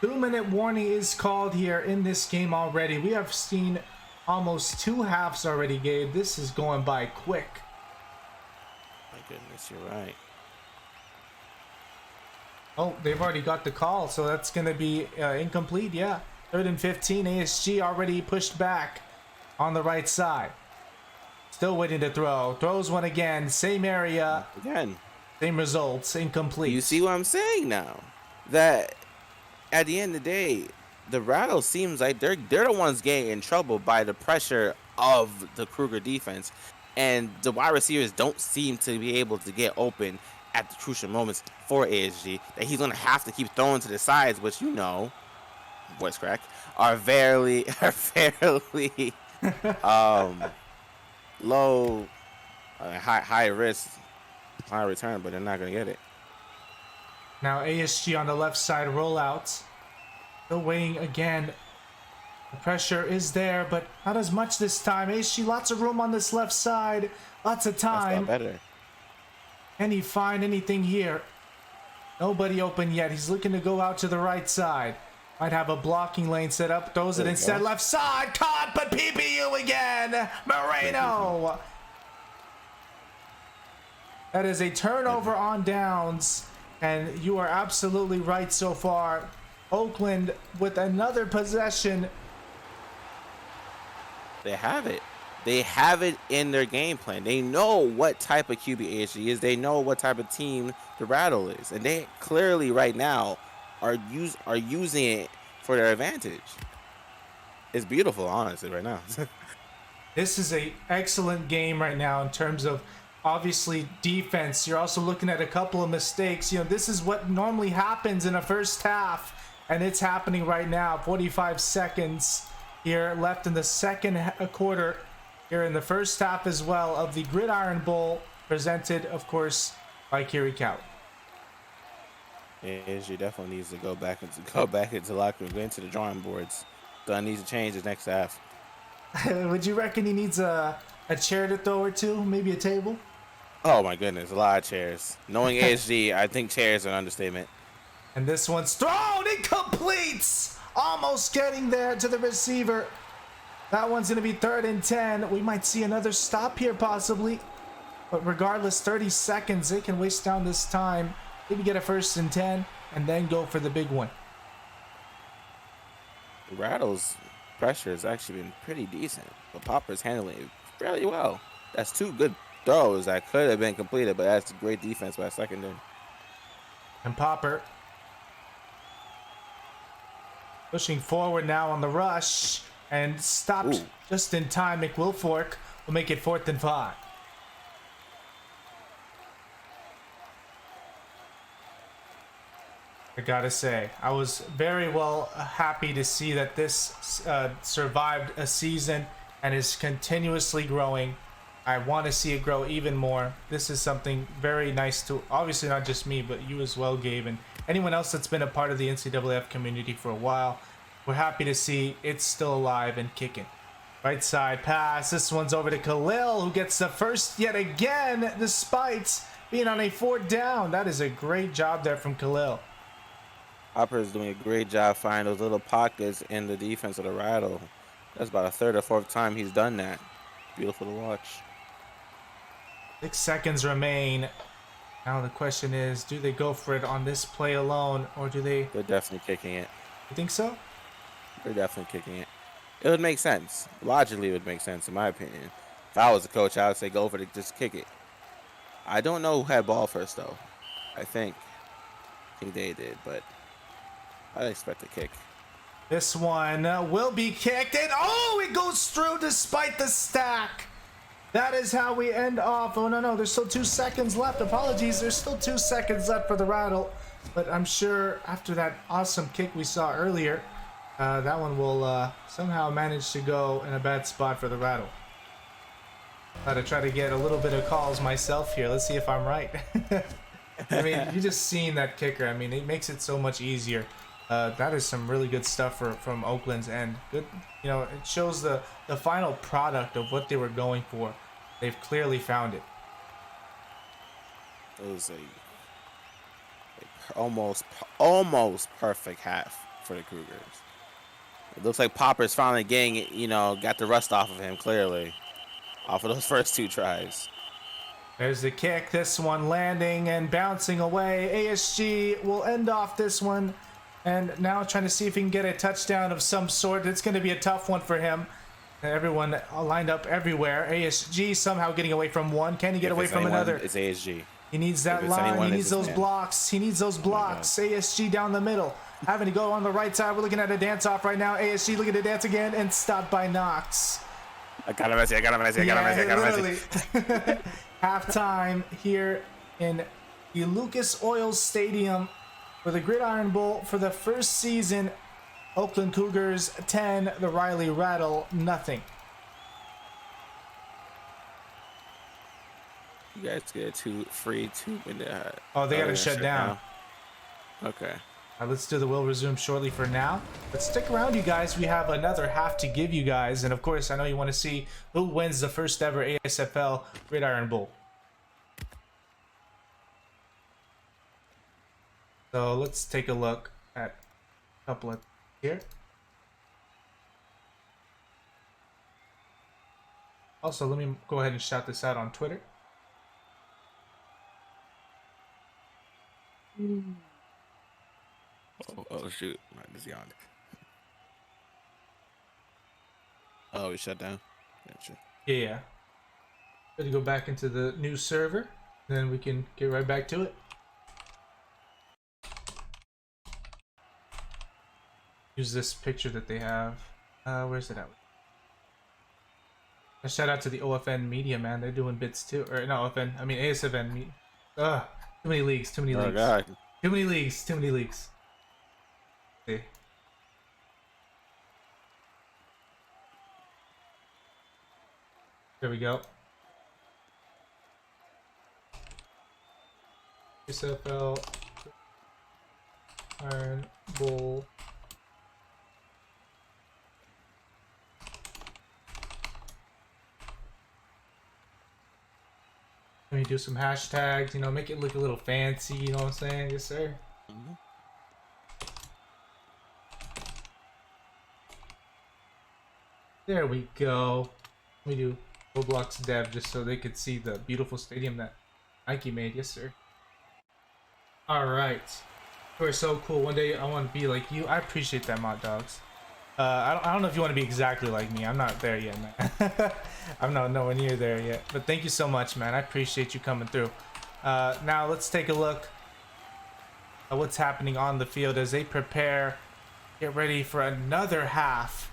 Two-minute warning is called here in this game already. We have seen almost 2 halves already, Gabe. This is going by quick. My goodness, you're right. Oh, they've already got the call, so that's going to be incomplete. Yeah, 3rd and 15. ASG already pushed back on the right side. Still waiting to throw. Throws one again. Same area. Again, Same results. Incomplete. you see what I'm saying now? That at the end of the day, the Rattle seems like they're the ones getting in trouble by the pressure of the Kruger defense, and the wide receivers don't seem to be able to get open at the crucial moments for ASG. That he's gonna have to keep throwing to the sides, which voice crack, are fairly low, high risk, high return, but they're not gonna get it. Now ASG on the left side rollouts. Still waiting again. The pressure is there, but not as much this time. ASG, lots of room on this left side. Lots of That's a lot time. better. Can he find anything here? Nobody open yet. He's looking to go out to the right side. Might have a blocking lane set up. Throws it There you instead. go. Left side. Caught, but PBU again. Moreno. That is a turnover on downs. And you are absolutely right so far. Oakland with another possession. They have it. They have it in their game plan. They know what type of QB ASG is. They know what type of team the Rattle is, and they clearly right now are using it for their advantage. It's beautiful, honestly, right now. This is a excellent game right now in terms of obviously defense. You're also looking at a couple of mistakes. This is what normally happens in a first half, and it's happening right now. 45 seconds here left in the second quarter. Here in the first half as well of the Gridiron Bowl, presented, of course, by Kiri Cow. ASG definitely needs to go back into locker room, go into the drawing boards. Gun needs to change the next half. Would you reckon he needs a chair to throw or two? Maybe a table? Oh my goodness, a lot of chairs. Knowing ASG, I think chairs are an understatement. And this one's thrown, incomplete! Almost getting there to the receiver. That one's going to be 3rd and 10. We might see another stop here possibly. But regardless, 30 seconds. They can waste down this time. Maybe get a 1st and 10 and then go for the big one. Rattle's pressure has actually been pretty decent, but Popper's handling it fairly well. That's two good throws that could have been completed, but that's great defense by secondary. And Popper pushing forward now on the rush and stopped Ooh, just in time. McWilfork will make it 4th and 5. I gotta say, I was very happy to see that this survived a season and is continuously growing. I want to see it grow even more. This is something very nice to, obviously not just me, but you as well, Gabe, and anyone else that's been a part of the NCAAF community for a while. We're happy to see it's still alive and kicking. Right side pass. This one's over to Khalil, who gets the first yet again, despite being on a 4th down. That is a great job there from Khalil. Popper is doing a great job finding those little pockets in the defense of the Rattle. That's about a 3rd or 4th time he's done that. Beautiful to watch. 6 seconds remain. Now the question is, do they go for it on this play alone, or do they... They're definitely kicking it. You think so? They're definitely kicking it. It would make sense. Logically, it would make sense, in my opinion. If I was a coach, I would say go for it, just kick it. I don't know who had ball first, though. I think they did, but I expect a kick. This one will be kicked, and oh, it goes through despite the stack. That is how we end off. Oh, no, there's still 2 seconds left. Apologies, there's still 2 seconds left for the Rattle. But I'm sure after that awesome kick we saw earlier, that one will somehow manage to go in a bad spot for the Rattle. To try to get a little bit of calls myself here. Let's see if I'm right. I mean, you just seen that kicker. I mean, it makes it so much easier. That is some really good stuff from Oakland's end. Good, it shows the final product of what they were going for. They've clearly found it. It was a almost perfect half for the Cougars. It looks like Popper's finally getting it, got the rust off of him, clearly. Off of those first 2 tries. There's the kick. This one landing and bouncing away. ASG will end off this one. And now trying to see if he can get a touchdown of some sort. It's going to be a tough one for him. Everyone lined up everywhere. ASG somehow getting away from one. Can he get away from another? It's ASG. He needs that line. He needs those blocks. He needs those blocks. ASG down the middle. Having to go on the right side. We're looking at a dance off right now. ASG looking to dance again and stopped by Knox. I got him, Messi. Halftime here in the Lucas Oil Stadium for the Gridiron Bowl for the first season. Oakland Cougars 10, the Riley Rattle nothing. You guys get free 2-minute. Oh, they got to shut down. Now. Okay. Let's do the will resume shortly for now. But stick around, you guys. We have another half to give you guys. And of course, I know you want to see who wins the first ever ASFL Gridiron Bowl. So let's take a look at a couple of here. Also, let me go ahead and shout this out on Twitter. Oh shoot, I just yawned. Oh, we shut down. Gotcha. Yeah. Ready to go back into the new server, then we can get right back to it. Use this picture that they have. Where's it at? A shout out to the OFN media, man. They're doing bits too. Or no, OFN. I mean ASFN. Ugh. Too many leagues. Too many leagues. God. Too many leagues. Too many leagues. See. There we go. ASFL Iron Bowl. Let me do some hashtags, make it look a little fancy, you know what I'm saying? Yes, sir. Mm-hmm. There we go. Let me do Roblox dev just so they could see the beautiful stadium that Nike made. Yes, sir. Alright. You are so cool. One day I want to be like you. I appreciate that, mod dogs. I don't know if you want to be exactly like me. I'm not there yet, man. I'm not nowhere near there yet. But thank you so much, man. I appreciate you coming through. Now let's take a look at what's happening on the field as they prepare, get ready for another half.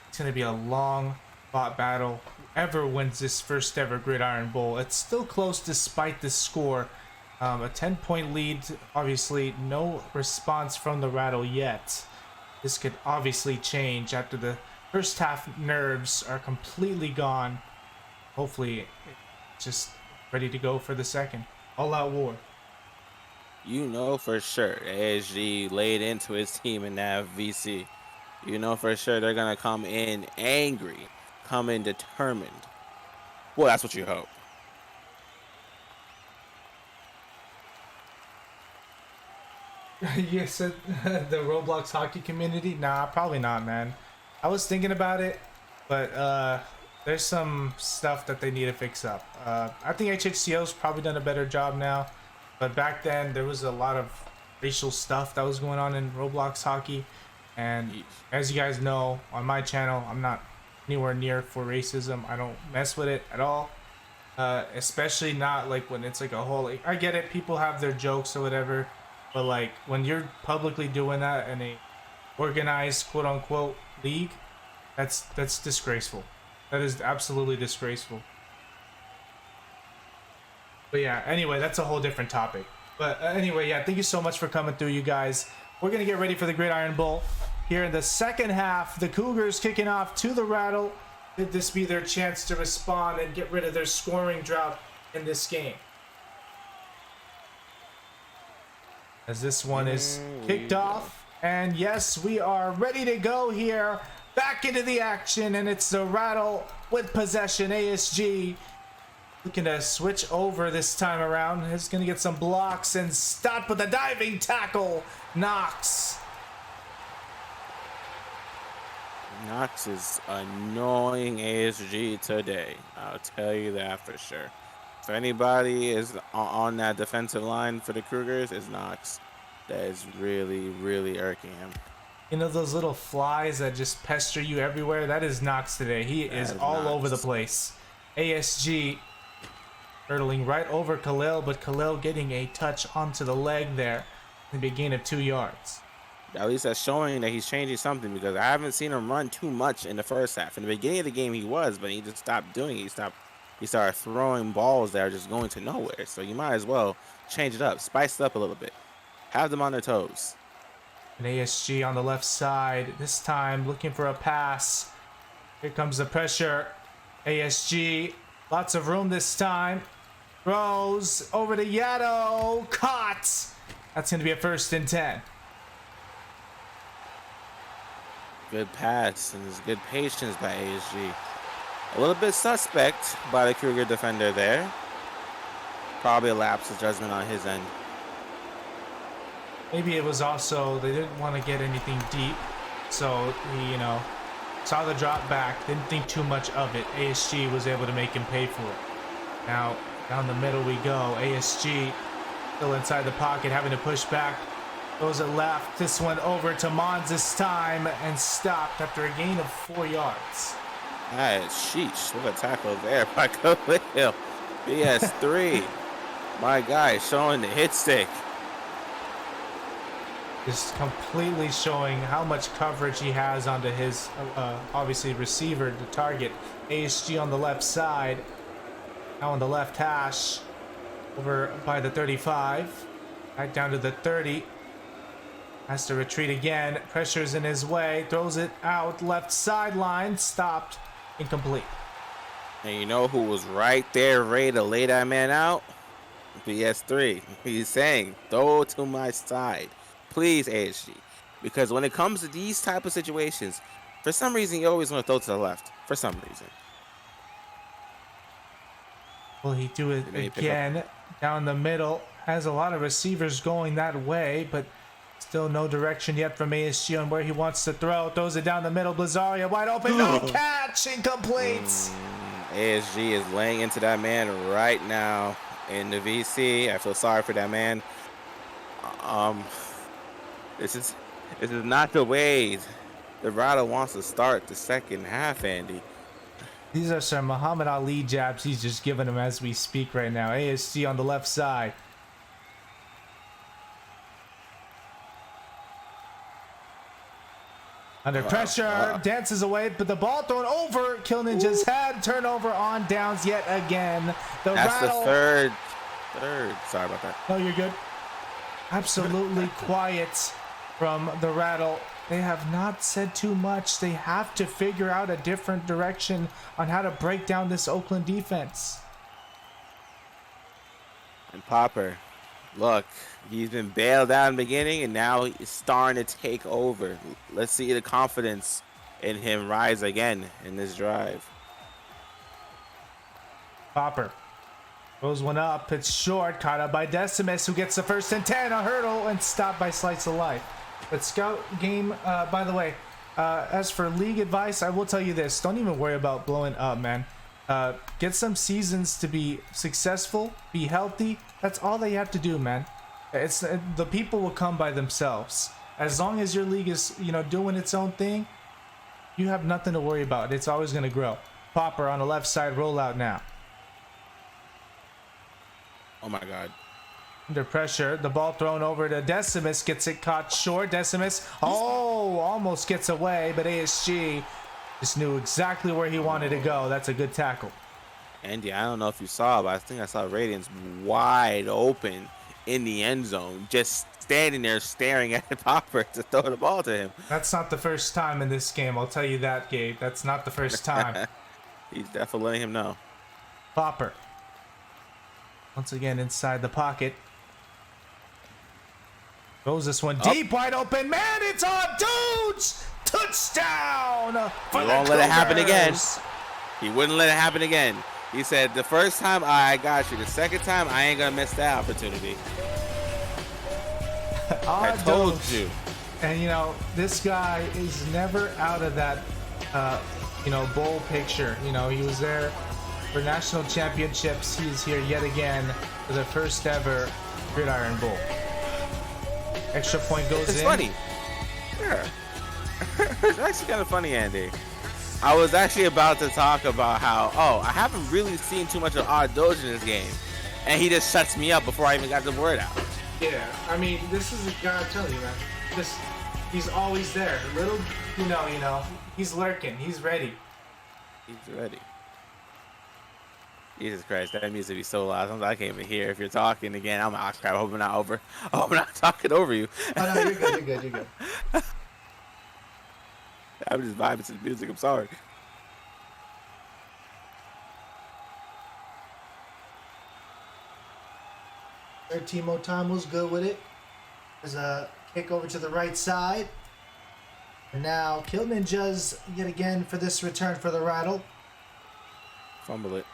It's going to be a long fought battle. Whoever wins this first ever Gridiron Bowl, it's still close despite the score. A 10-point lead, obviously no response from the Rattle yet. This could obviously change after the first half nerves are completely gone. Hopefully, it's just ready to go for the second. All out war. You know for sure ASG laid into his team in that VC. You know for sure they're gonna come in angry, come in determined. Well, that's what you hope. You said the Roblox hockey community? Nah, probably not, man. I was thinking about it, but there's some stuff that they need to fix up. I think HHCO's probably done a better job now, but back then there was a lot of racial stuff that was going on in Roblox hockey, and as you guys know, on my channel, I'm not anywhere near for racism. I don't mess with it at all. Especially not like when it's like a whole, like, I get it, people have their jokes or whatever, but like when you're publicly doing that in a organized quote unquote league, that's disgraceful. That is absolutely disgraceful. But yeah, anyway, that's a whole different topic. But anyway, yeah, thank you so much for coming through, you guys. We're gonna get ready for the Gridiron Bowl here in the second half. The Cougars kicking off to the Rattle. Could this be their chance to respond and get rid of their scoring drought in this game? As this one is kicked off, and yes, we are ready to go here, back into the action, and it's the Rattle with possession. ASG looking to switch over this time around. It's gonna get some blocks and stop with a diving tackle. Knox is annoying ASG today. I'll tell you that for sure. If anybody is on that defensive line for the Cougars, it's Knox. That is really, really irking him. You know those little flies that just pester you everywhere? That is Knox today. He is all over the place. ASG hurtling right over Khalil, but Khalil getting a touch onto the leg there. It'll be a gain of 2 yards. At least that's showing that he's changing something, because I haven't seen him run too much in the first half. In the beginning of the game, he was, but he just stopped doing it. He started throwing balls that are just going to nowhere. So you might as well change it up, spice it up a little bit, have them on their toes. And ASG on the left side, this time looking for a pass. Here comes the pressure. ASG, lots of room this time. Throws over to Yato, caught. That's going to be a 1st and 10. Good pass, and there's good patience by ASG. A little bit suspect by the Cougar defender there. Probably a lapse of judgment on his end. Maybe it was also they didn't want to get anything deep, so he, saw the drop back, didn't think too much of it. ASG was able to make him pay for it. Now, down the middle we go. ASG still inside the pocket, having to push back. Goes it left. This one over to Mons this time and stopped after a gain of 4 yards. Sheesh, what a tackle there by Khalil. BS3. My guy showing the hit stick. Just completely showing how much coverage he has onto his, obviously, receiver, the target. ASG on the left side. Now on the left hash. Over by the 35. Right down to the 30. Has to retreat again. Pressure's in his way. Throws it out. Left sideline. Stopped. Incomplete. And you know who was right there ready to lay that man out? BS3. He's saying, throw to my side. Please, ASG. Because when it comes to these type of situations, for some reason, you always want to throw to the left. For some reason. Will he do it again? Down the middle. Has a lot of receivers going that way, but still no direction yet from ASG on where he wants to throw. Throws it down the middle. Blazaria wide open. No catch. Incomplete. ASG is laying into that man right now in the VC. I feel sorry for that man. This is not the way the Rattle wants to start the second half, Andy. These are some Muhammad Ali jabs he's just giving him as we speak right now. ASG on the left side. Under pressure, dances away, but the ball thrown over. Kill Ninja's head. Turnover on downs yet again. That's Rattle. the third. Sorry about that. No, you're good. Absolutely quiet from the Rattle. They have not said too much. They have to figure out a different direction on how to break down this Oakland defense. And Popper, look, he's been bailed out in the beginning, and now he's starting to take over. Let's see the confidence in him rise again in this drive. Popper throws one up. It's short. Caught up by Decimus, who gets the first and 10. A hurdle and stopped by Slice of Life. But Scout game, by the way, as for league advice, I will tell you this. Don't even worry about blowing up, man. Get some seasons to be successful, be healthy. That's all they have to do, man. It's the people will come by themselves. As long as your league is, doing its own thing, you have nothing to worry about. It's always going to grow. Popper on the left side, rollout now. Oh my God. Under pressure, the ball thrown over to Decimus, gets it caught short. Decimus, almost gets away, but ASG just knew exactly where he wanted to go. That's a good tackle. Andy, I don't know if you saw, but I think I saw Radiance wide open in the end zone, just standing there staring at Popper to throw the ball to him. That's not the first time in this game, I'll tell you that, Gabe. That's not the first time. He's definitely letting him know. Popper. Once again inside the pocket. Throws this one deep, wide open. Man, it's on, dudes! Touchdown! For He won't let it happen again. He wouldn't let it happen again. He said, the first time, I got you. The second time, I ain't going to miss that opportunity. I told you. And, this guy is never out of that, bowl picture. He was there for national championships. He's here yet again for the first ever Gridiron Bowl. Extra point goes in. It's funny. Yeah. It's actually kind of funny, Andy. I was actually about to talk about how, I haven't really seen too much of Odd Doge in this game. And he just shuts me up before I even got the word out. Yeah, I mean, this is a guy, I'm telling you, man. He's always there. Little, he's lurking. He's ready. He's ready. Jesus Christ, that music be so loud. Sometimes I can't even hear if you're talking again. I'm like, crap, I hope I'm not talking over you. Oh, no, you're good. I'm just vibing to the music. I'm sorry. Timo Tom was good with it. There's a kick over to the right side. And now Kill Ninjas yet again for this return for the Rattle. Fumble it.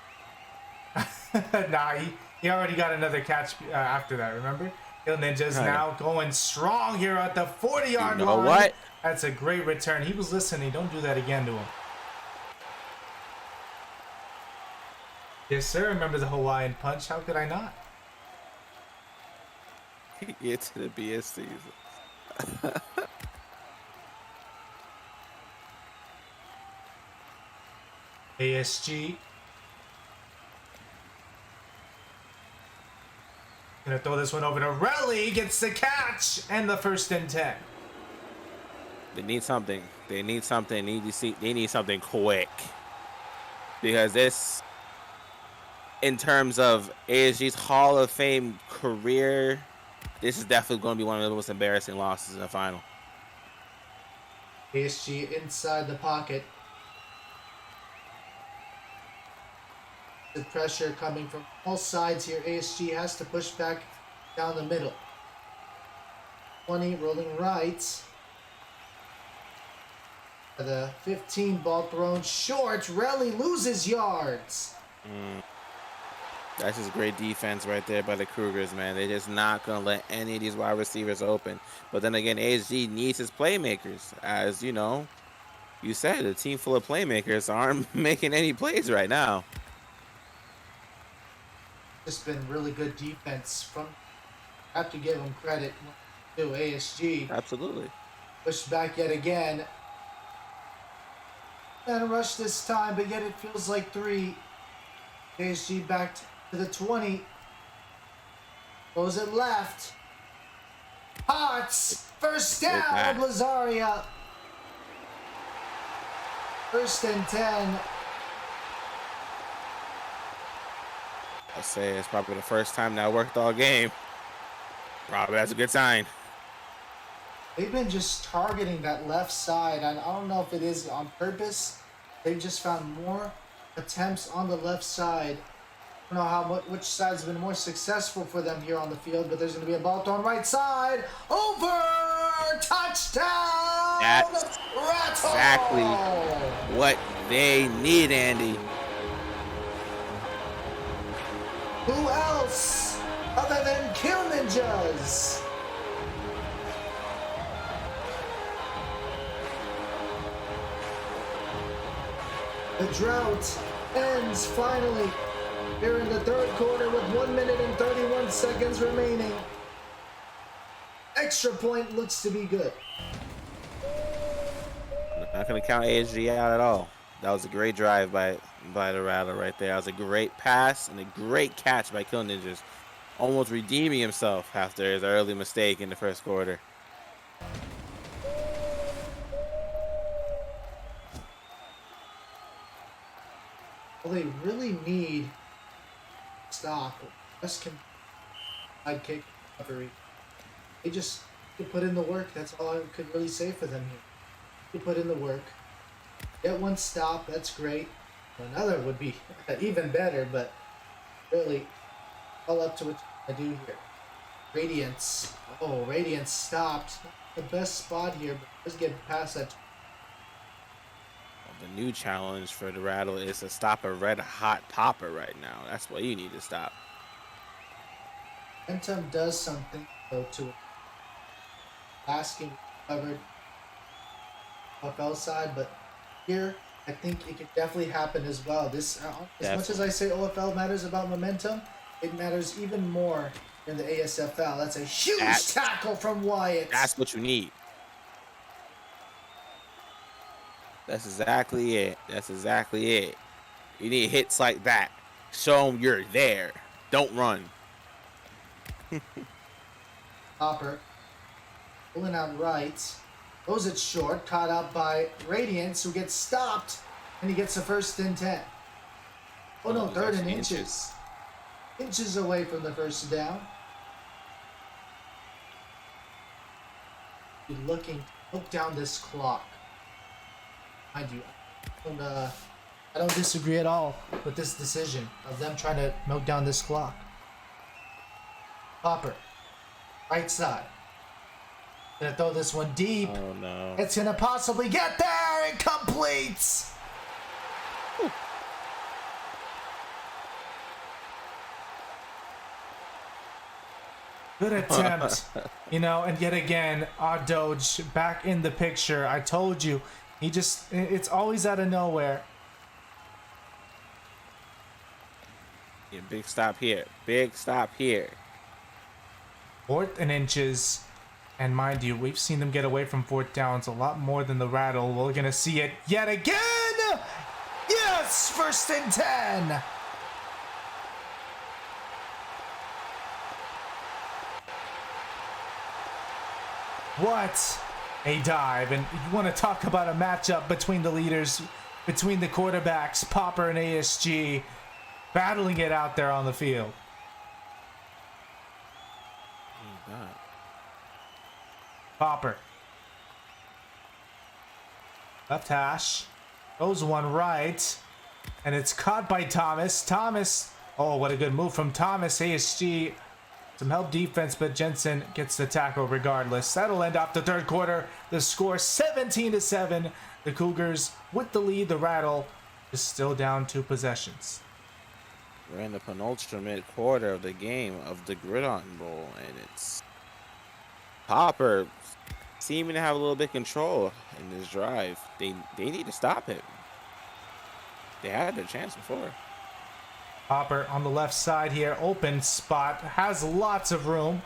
Nah, he already got another catch after that, remember? Kill Ninjas now going strong here at the 40-yard line. You know what? That's a great return. He was listening. Don't do that again to him. Yes, sir. Remember the Hawaiian punch? How could I not? Get to the BS season. ASG. Gonna throw this one over to Relly. Gets the catch and the first and 10. They need something. They need something. They need something quick. Because this, in terms of ASG's Hall of Fame career, this is definitely going to be one of the most embarrassing losses in the final. ASG inside the pocket. The pressure coming from all sides here. ASG has to push back down the middle. 20 rolling right. The 15 ball thrown short. Relly loses yards. That's just great defense right there by the Cougars, man. They're just not going to let any of these wide receivers open. But then again, ASG needs his playmakers. As you know, you said, a team full of playmakers aren't making any plays right now. Just been really good defense from. I have to give them credit to ASG. Absolutely. Pushed back yet again. And rush this time, but yet it feels like 3. ASG back to the 20. Goes it left. Potts. First Good down, pass. Lazaria. First and 10. I'll say it's probably the first time that worked all game. Probably that's a good sign. They've been just targeting that left side, and I don't know if it is on purpose. They've just found more attempts on the left side. I don't know which side's been more successful for them here on the field, but there's going to be a ball thrown right side. Over! Touchdown! That's Rattle! exactly what they need, Andy. Who else other than Kill Ninjas? The drought ends finally here in the third quarter with 1 minute and 31 seconds remaining. Extra point looks to be good. Not gonna count ASG out at all. That was a great drive by the Rattler right there. That was a great pass and a great catch by Kill Ninjas, almost redeeming himself after his early mistake in the first quarter. Well, they really need stop. Just can side kick recovery. They just to put in the work. That's all I could really say for them here. You put in the work. Get one stop. That's great. Another would be even better, but really all up to what I do here. Radiance. Oh, Radiance stopped. Not the best spot here, but let's get past that. The new challenge for the Rattle is to stop a red hot popper right now. That's what you need to stop. Momentum does something though to it. Asking covered ASFL side, but here I think it could definitely happen as well. This as much as I say OFL matters about momentum, it matters even more in the ASFL. That's a huge tackle from Wyatt. That's what you need. That's exactly it. That's exactly it. You need hits like that. Show them you're there. Don't run. Hopper pulling out right. Goes it short. Caught up by Radiance, who gets stopped, and he gets a first and 10. Oh no, third and inches. Inches away from the first down. You're looking to look down this clock. Mind you, I don't disagree at all with this decision of them trying to milk down this clock. Hopper, right side. Gonna throw this one deep. Oh no. It's gonna possibly get there. It completes. Good attempt. And yet again, Doge back in the picture. I told you. It's always out of nowhere. Yeah, big stop here. Big stop here. 4th and inches. And mind you, we've seen them get away from 4th downs a lot more than the Rattle. We're going to see it yet again. Yes, 1st and 10. What a dive. And you want to talk about a matchup between the leaders, between the quarterbacks, Popper and ASG, battling it out there on the field. Oh, God. Popper. Left hash. Goes one right. And it's caught by Thomas. Oh, what a good move from Thomas. ASG. Some help defense, but Jensen gets the tackle regardless. That'll end up the third quarter. The score 17-7. The Cougars with the lead. The Rattle is still down 2 possessions. We're in the penultimate quarter of the game of the Gridiron Bowl, and it's Popper seeming to have a little bit of control in this drive. They need to stop him. They had their chance before. Popper on the left side here, open spot, has lots of room.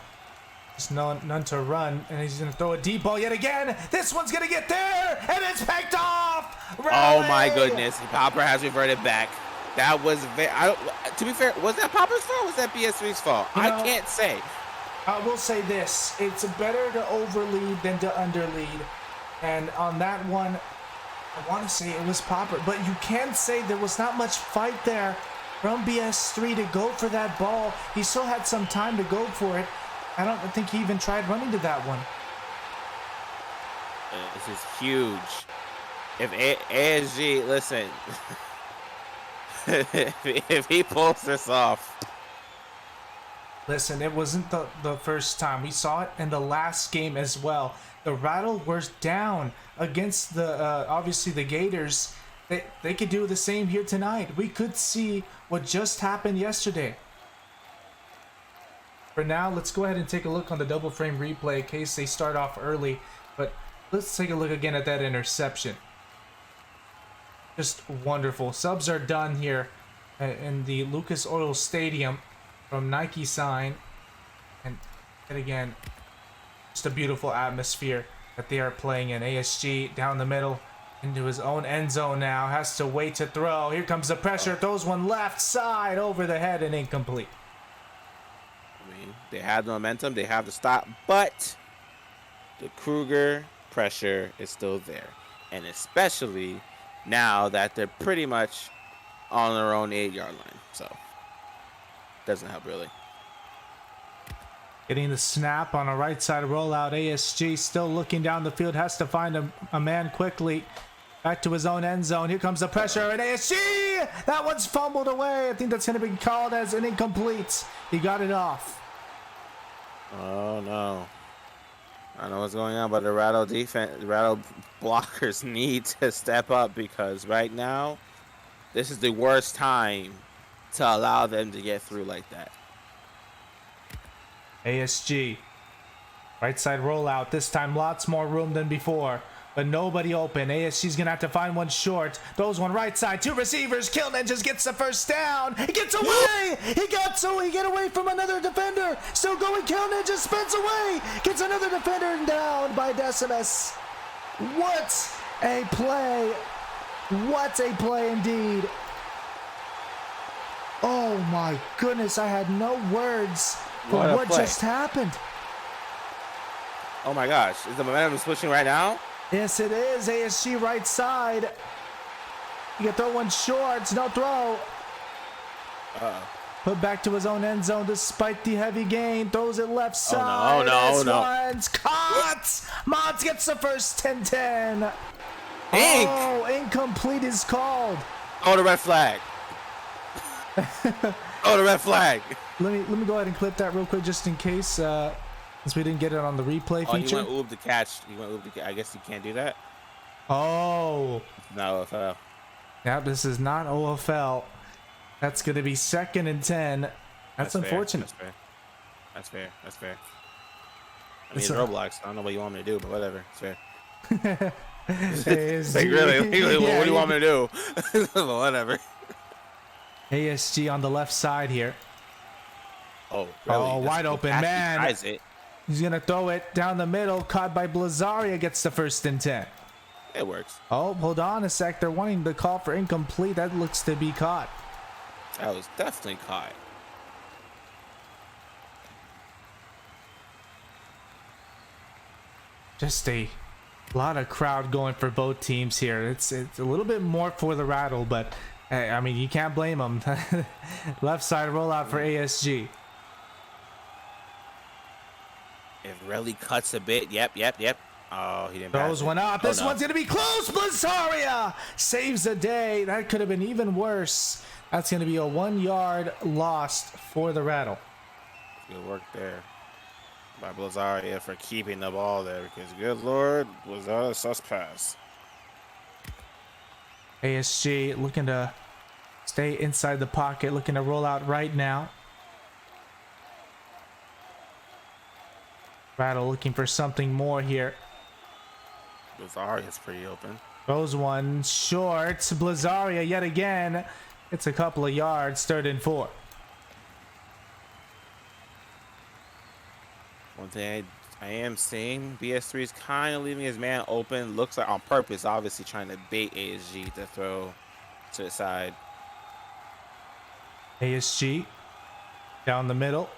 There's none to run, and he's gonna throw a deep ball yet again. This one's gonna get there, and it's picked off. Oh my goodness, Popper has reverted back. That was to be fair, was that Popper's fault or was that BS3's fault? I can't say. I will say this, it's better to overlead than to underlead. And on that one, I want to say it was Popper, but you can say there was not much fight there from BS3 to go for that ball. He still had some time to go for it. I don't think he even tried running to that one. This is huge. If ASG, listen, if he pulls this off. Listen, it wasn't the first time. We saw it in the last game as well. The Rattle was down against the, obviously the Gators. They could do the same here tonight. We could see what just happened yesterday. For now, let's go ahead and take a look on the double frame replay in case they start off early. But let's take a look again at that interception. Just wonderful. Subs are done here in the Lucas Oil Stadium from Nike sign. And again, just a beautiful atmosphere that they are playing in. ASG down the middle into his own end zone now. Has to wait to throw. Here comes the pressure. Throws one left side over the head and incomplete. I mean, they have the momentum. They have the stop. But the Kruger pressure is still there. And especially now that they're pretty much on their own 8-yard line. So, doesn't help really. Getting the snap on a right side rollout. ASG still looking down the field. Has to find a man quickly. Back to his own end zone. Here comes the pressure. And ASG! That one's fumbled away. I think that's going to be called as an incomplete. He got it off. Oh, no. I don't know what's going on, but the Rattle defense, the Rattle blockers need to step up because right now, this is the worst time to allow them to get through like that. ASG. Right side rollout. This time lots more room than before. But nobody open. ASG's going to have to find one short. Throws one right side. 2 receivers. Killman just gets the first down. He gets away. He get away from another defender. Still going. Killman just spins away. Gets another defender down by Decimus. What a play. What a play indeed. Oh my goodness. I had no words for what just happened. Oh my gosh. Is the momentum switching right now? Yes, it is. ASG right side. You can throw one short. No throw. Put back to his own end zone despite the heavy gain. Throws it left side. Oh no. One's caught. Mons gets the first 10-10. Oh, incomplete is called. Oh, the red flag. Oh, the red flag. Let me go ahead and clip that real quick just in case, since we didn't get it on the replay feature. He went oob to catch. I guess you can't do that. Oh. No OFL. Yeah, this is not OFL. That's going to be 2nd and 10. That's unfortunate. That's fair. I mean, it's Roblox. I don't know what you want me to do, but whatever. It's fair. ASG. Like, really, what do you want me to do? Whatever. ASG on the left side here. Oh, really? Oh, wide open, man. He's going to throw it down the middle. Caught by Blazaria. Gets the 1st and 10. It works. Oh, hold on a sec. They're wanting the call for incomplete. That looks to be caught. That was definitely caught. Just a lot of crowd going for both teams here. It's a little bit more for the Rattle, but hey, I mean, you can't blame them. Left side rollout for ASG. It really cuts a bit. Yep. Oh, he didn't pass Throws it. one up. This no. one's going to be close. Blazaria saves the day. That could have been even worse. That's going to be a 1-yard lost for the Rattle. Good work there by Blazaria for keeping the ball there because, good Lord, was that a sus pass. ASG looking to stay inside the pocket, looking to roll out right now. Rattle looking for something more here. Blazaria's pretty open. Throws one short. Blazaria yet again. It's a couple of yards. 3rd and 4. One thing I am seeing, BS3 is kind of leaving his man open. Looks like on purpose, obviously trying to bait ASG to throw to the side. ASG down the middle.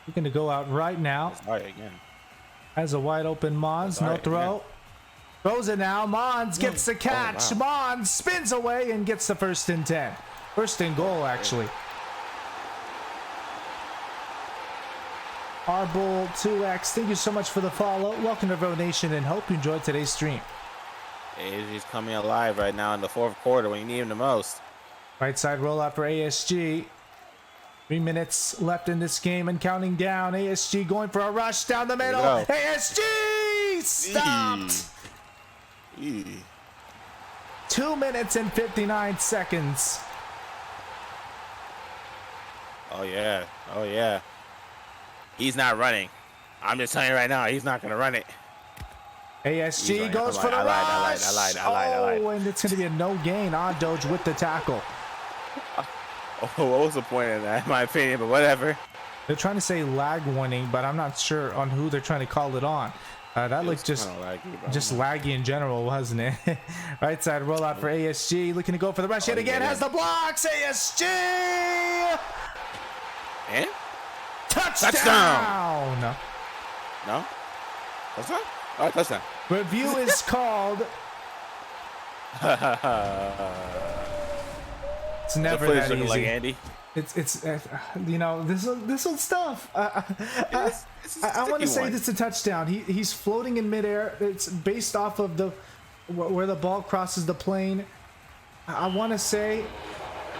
We're going to go out right now. Sorry again. Has a wide open Mons. No throw. Throws it now. Mons gets the catch. Oh, wow. Mons spins away and gets the first and 10. First and goal, actually. Arbull 2X, thank you so much for the follow. Welcome to Bro Nation and hope you enjoyed today's stream. ASG's coming alive right now in the fourth quarter when you need him the most. Right side rollout for ASG. 3 minutes left in this game and counting down. ASG going for a rush down the middle. ASG stopped. 2 minutes and 59 seconds. Oh yeah. Oh yeah. He's not running. I'm just telling you right now, he's not gonna run it. ASG goes for the rush. I lied. Oh, and it's going to be a no gain on Doge with the tackle. Oh, what was the point of that, in my opinion, but whatever. They're trying to say lag warning, but I'm not sure on who they're trying to call it on. That looked just laggy in general, wasn't it? Right side rollout for ASG. Looking to go for the rush yet again. Has the blocks. ASG! And? Touchdown! No? Touchdown? All right, touchdown. Review is called. It's never that easy. Like Andy. It's you know, this old stuff. I want to say this is a touchdown. He's floating in midair. It's based off of the where the ball crosses the plane. I want to say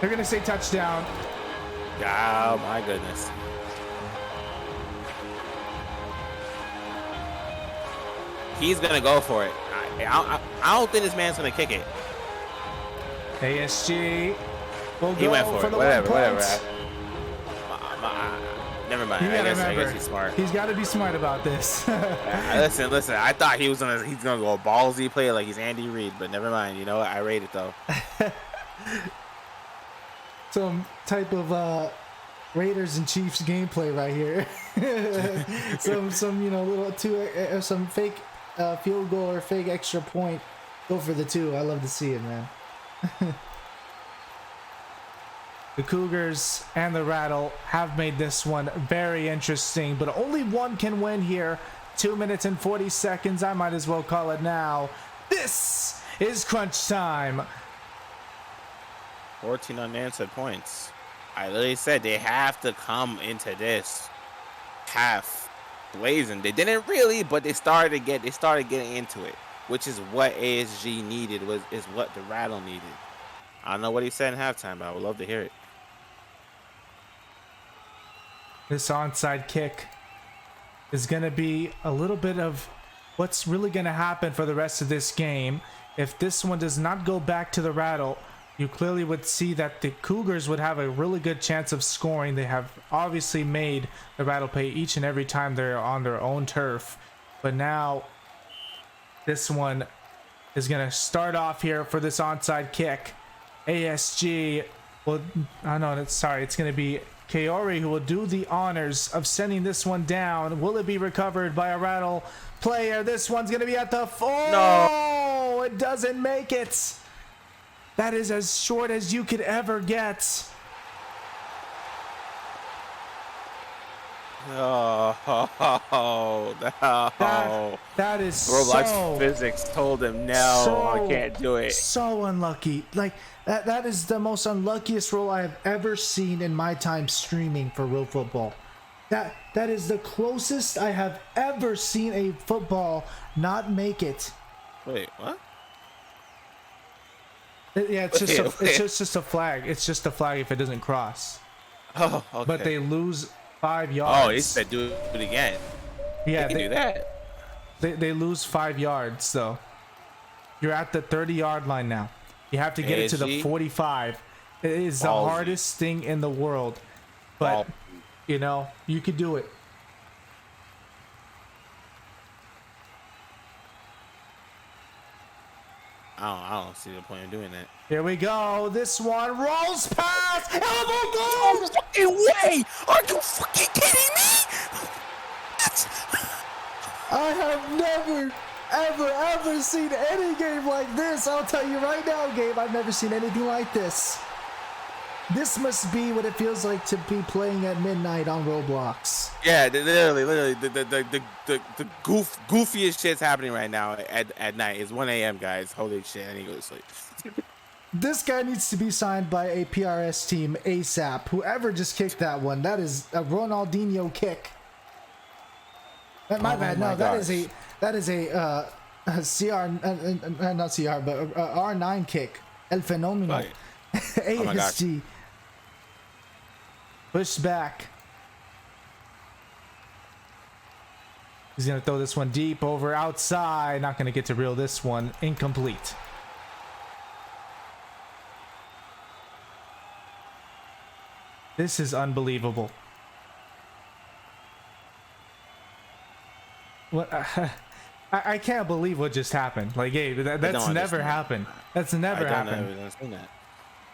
they're gonna say touchdown. Oh my goodness. He's gonna go for it. I don't think this man's gonna kick it. ASG will He go went for it. the Whatever. Never mind. I guess he's smart. He's got to be smart about this. Listen. I thought he's gonna go ballsy play like he's Andy Reid, but never mind. You know what? I rate it though. Some type of Raiders and Chiefs gameplay right here. some you know little some fake field goal or fake extra point. Go for the 2. I love to see it, man. The Cougars and the Rattle have made this one very interesting, but only one can win here. 2 minutes and 40 seconds. I might as well call it now. This is crunch time. 14 unanswered points. I literally said they have to come into this half blazing. They didn't really, but they started getting into it, which is what ASG needed. Is what the Rattle needed. I don't know what he said in halftime, but I would love to hear it. This onside kick is going to be a little bit of what's really going to happen for the rest of this game. If this one does not go back to the Rattle, you clearly would see that the Cougars would have a really good chance of scoring. They have obviously made the Rattle pay each and every time they're on their own turf. But now this one is going to start off here for this onside kick. ASG will, it's going to be Kaori who will do the honors of sending this one down. Will it be recovered by a Rattle player? This one's going to be at the 4. No, it doesn't make it. That is as short as you could ever get. Oh, no. That is Roblox physics told him no, I can't do it. So unlucky. Like that is the most unluckiest roll I have ever seen in my time streaming for real football. That is the closest I have ever seen a football not make it. Wait, what? Yeah, it's just a flag. It's just a flag if it doesn't cross. Oh, okay. But they lose 5 yards. Oh, he said do it again. Yeah, they can do that. They lose 5 yards though. You're at the 30-yard line now. You have to get it to the 45. It is the hardest thing in the world. But you know, you could do it. I don't see the point of doing that. Here we go. This one rolls past. Elbow No goal. fucking way! Are you fucking kidding me? I have never, ever seen any game like this. I'll tell you right now, Gabe, I've never seen anything like this. This must be what it feels like to be playing at midnight on Roblox. Yeah, literally, the goofiest shit's happening right now at night. It's 1 a.m., guys. Holy shit, I need to go to sleep. This guy needs to be signed by a PRS team ASAP. Whoever just kicked that one, that is a Ronaldinho kick. My bad. No, that is a CR, not CR, but R9 kick. El Fenomeno. Right. Oh my gosh. ASG. Push back. He's gonna throw this one deep over outside. Not gonna get to reel this one. Incomplete. This is unbelievable. What? I can't believe what just happened. Like, hey, that's never happened. That's never happened. I don't understand that.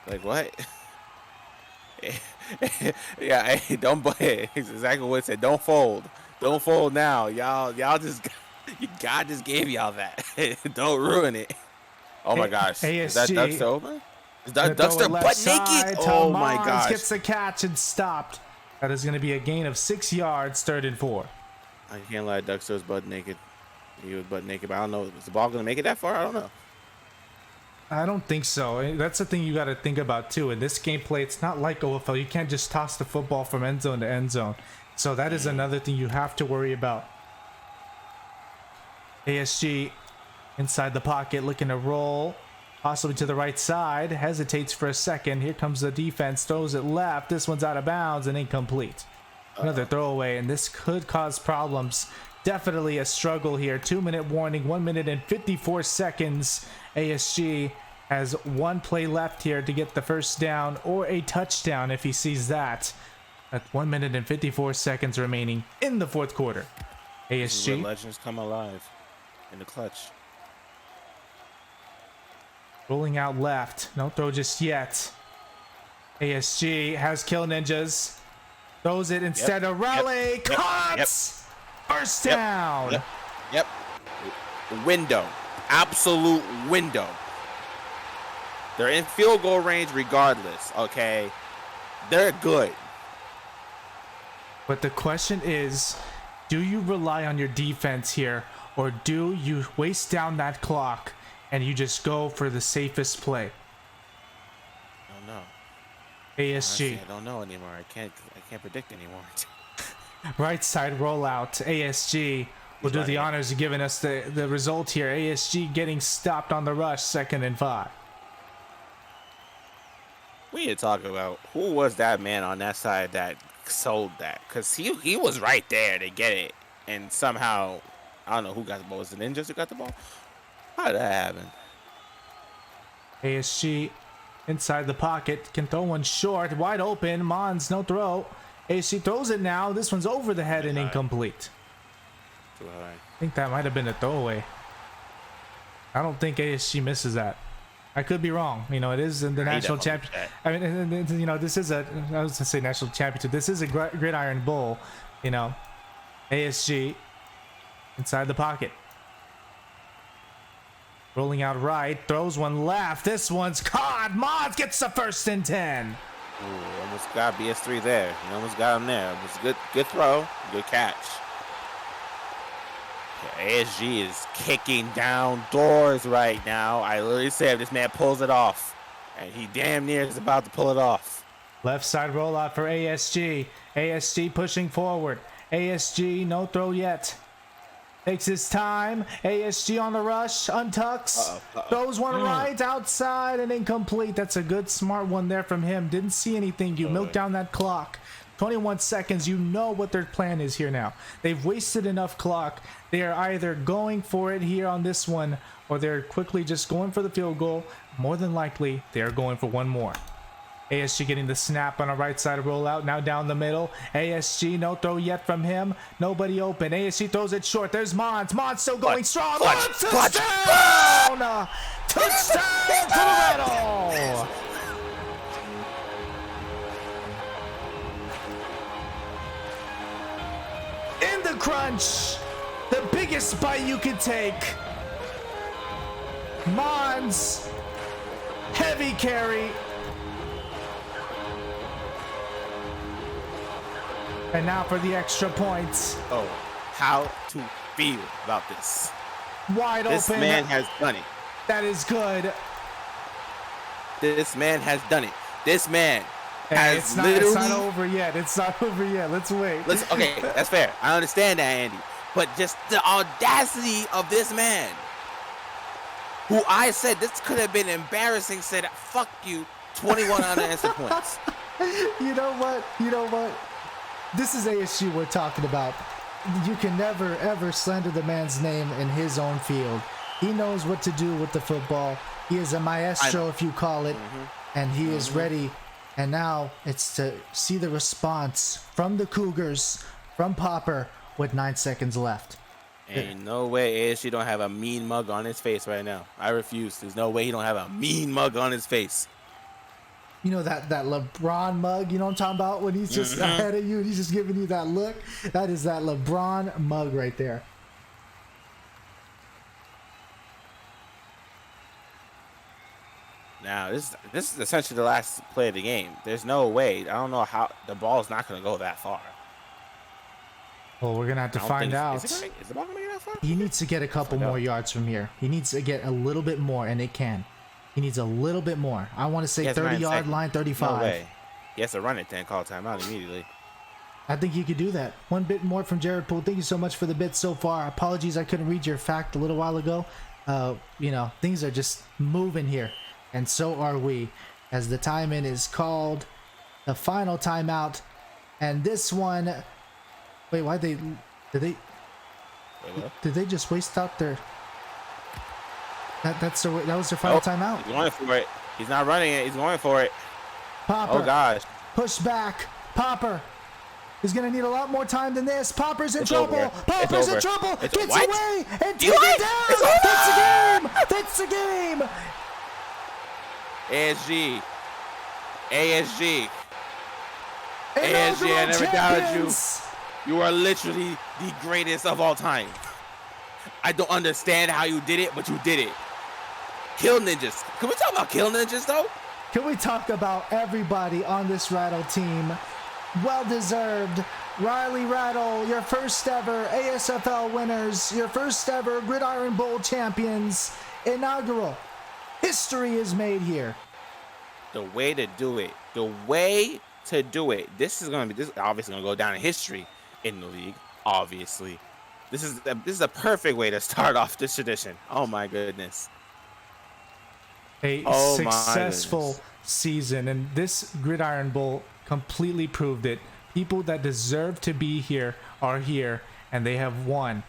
Like, what? Yeah, hey, don't play. It's exactly what it said. Don't fold. Don't fold now. Y'all just, God just gave y'all that. Don't ruin it. Oh my gosh. ASG. Is that Duckster open? Is that Duckster butt naked? Oh my gosh. Gets the catch and stopped. That is going to be a gain of 6 yards, 3rd and 4. I can't lie. Duckster's butt naked. He was butt naked, but I don't know. Is the ball going to make it that far? I don't know. I don't think so. That's the thing you got to think about too. In this gameplay, it's not like OFL. You can't just toss the football from end zone to end zone. So that is another thing you have to worry about. ASG inside the pocket, looking to roll, possibly to the right side. Hesitates for a second. Here comes the defense. Throws it left. This one's out of bounds and incomplete. Another throwaway, and this could cause problems. Definitely a struggle here. 2-minute warning, 1 minute and 54 seconds. ASG has one play left here to get the first down or a touchdown if he sees that. At 1 minute and 54 seconds remaining in the 4th quarter. This is where ASG legends come alive in the clutch. rolling out left. No throw just yet. ASG has kill ninjas. Throws it instead of Raleigh. Caught! First down. Yep. Window. Absolute window. They're in field goal range regardless, okay? They're good. But the question is, do you rely on your defense here, or do you waste down that clock and you just go for the safest play? I don't know. ASG. Honestly, I don't know anymore. I can't predict anymore. Right side rollout. ASG will do the honors of giving us the result here. ASG getting stopped on the rush, 2nd and 5. We need to talk about who was that man on that side that sold that, because he was right there to get it, and somehow I don't know who got the ball. Was it Ninjas who got the ball? How did that happen? ASG inside the pocket, can throw one short, wide open. Mons, no throw. ASG throws it now. This one's over the head and incomplete. Too high. I think that might have been a throwaway. I don't think ASG misses that. I could be wrong. You know, it is in the national championship. I mean, you know, this is I was going to say national championship. This is a Gridiron Bowl. You know, ASG inside the pocket. Rolling out right, throws one left. This one's caught. Mons gets the 1st and 10. Ooh, almost got BS3 there. You almost got him there. It was a good throw, good catch. Yeah, ASG is kicking down doors right now. I literally said if this man pulls it off, and he damn near is about to pull it off. Left side rollout for ASG. ASG pushing forward. ASG no throw yet. Takes his time. ASG on the rush. Untucks. Throws one right outside and incomplete. That's a good, smart one there from him. Didn't see anything. You milk down that clock. 21 seconds. You know what their plan is here now. They've wasted enough clock. They are either going for it here on this one, or they're quickly just going for the field goal. More than likely, they are going for one more. ASG getting the snap on a right side rollout. Now down the middle. ASG, no throw yet from him. Nobody open. ASG throws it short. There's Mons. Mons still going strong. Mons touchdown! Touchdown, Colorado! In the crunch, the biggest bite you can take. Mons, heavy carry. And now for the extra points. Oh, how to feel about this? Wide This open. man has done it. That is good. This man has done it. This man Hey, has it's not literally. over yet. It's not over yet. Let's wait. Okay, that's fair. I understand that, Andy. But just the audacity of this man, who I said this could have been embarrassing, said, fuck you, 21 unanswered points. You know what? You know what? This is ASU we're talking about. You can never, ever slander the man's name in his own field. He knows what to do with the football. He is a maestro, if you call it, and he is ready. And now it's to see the response from the Cougars, from Popper, with 9 seconds left. Ain't no way ASU don't have a mean mug on his face right now. I refuse. There's no way he don't have a mean mug on his face. You know that LeBron mug, you know what I'm talking about? When he's just ahead of you and he's just giving you that look? That is that LeBron mug right there. Now, this is essentially the last play of the game. There's no way. I don't know how the ball's not going to go that far. Well, we're going to have to I don't find think- out. Is the ball going to get that far? He needs to get a couple more yards from here. He needs to get a little bit more, and it can. He needs a little bit more. I want to say He has 9 30-yard seconds. line, 35. No way. He has to run it then, call timeout immediately. I think you could do that. One bit more from Jared Poole. Thank you so much for the bit so far. Apologies, I couldn't read your fact a little while ago. You know, things are just moving here, and so are we. As the time-in is called, the final timeout, and this one. Wait, why did Wait, what? they just waste out their? That was their final timeout. He's going for it. He's not running it. He's going for it. Popper. Oh, gosh. Push back. Popper is going to need a lot more time than this. Popper's in It's trouble. over. Popper's It's in over. trouble. It's Gets what? away and You takes what? it down. It's over. That's the game. That's the game. ASG. ASG. Inaugural I never doubted you. champions. You are literally the greatest of all time. I don't understand how you did it, but you did it. Kill ninjas. Can we talk about kill ninjas, though? Can we talk about everybody on this Rattle team? Well deserved. Riley Rattle, your first ever ASFL winners, your first ever Gridiron Bowl champions. Inaugural. History is made here. The way to do it. The way to do it. This is obviously gonna go down in history in the league. Obviously, this is a perfect way to start off this tradition. Oh my goodness. A Oh my successful goodness. season, and this Gridiron Bowl completely proved it. People that deserve to be here are here, and they have won.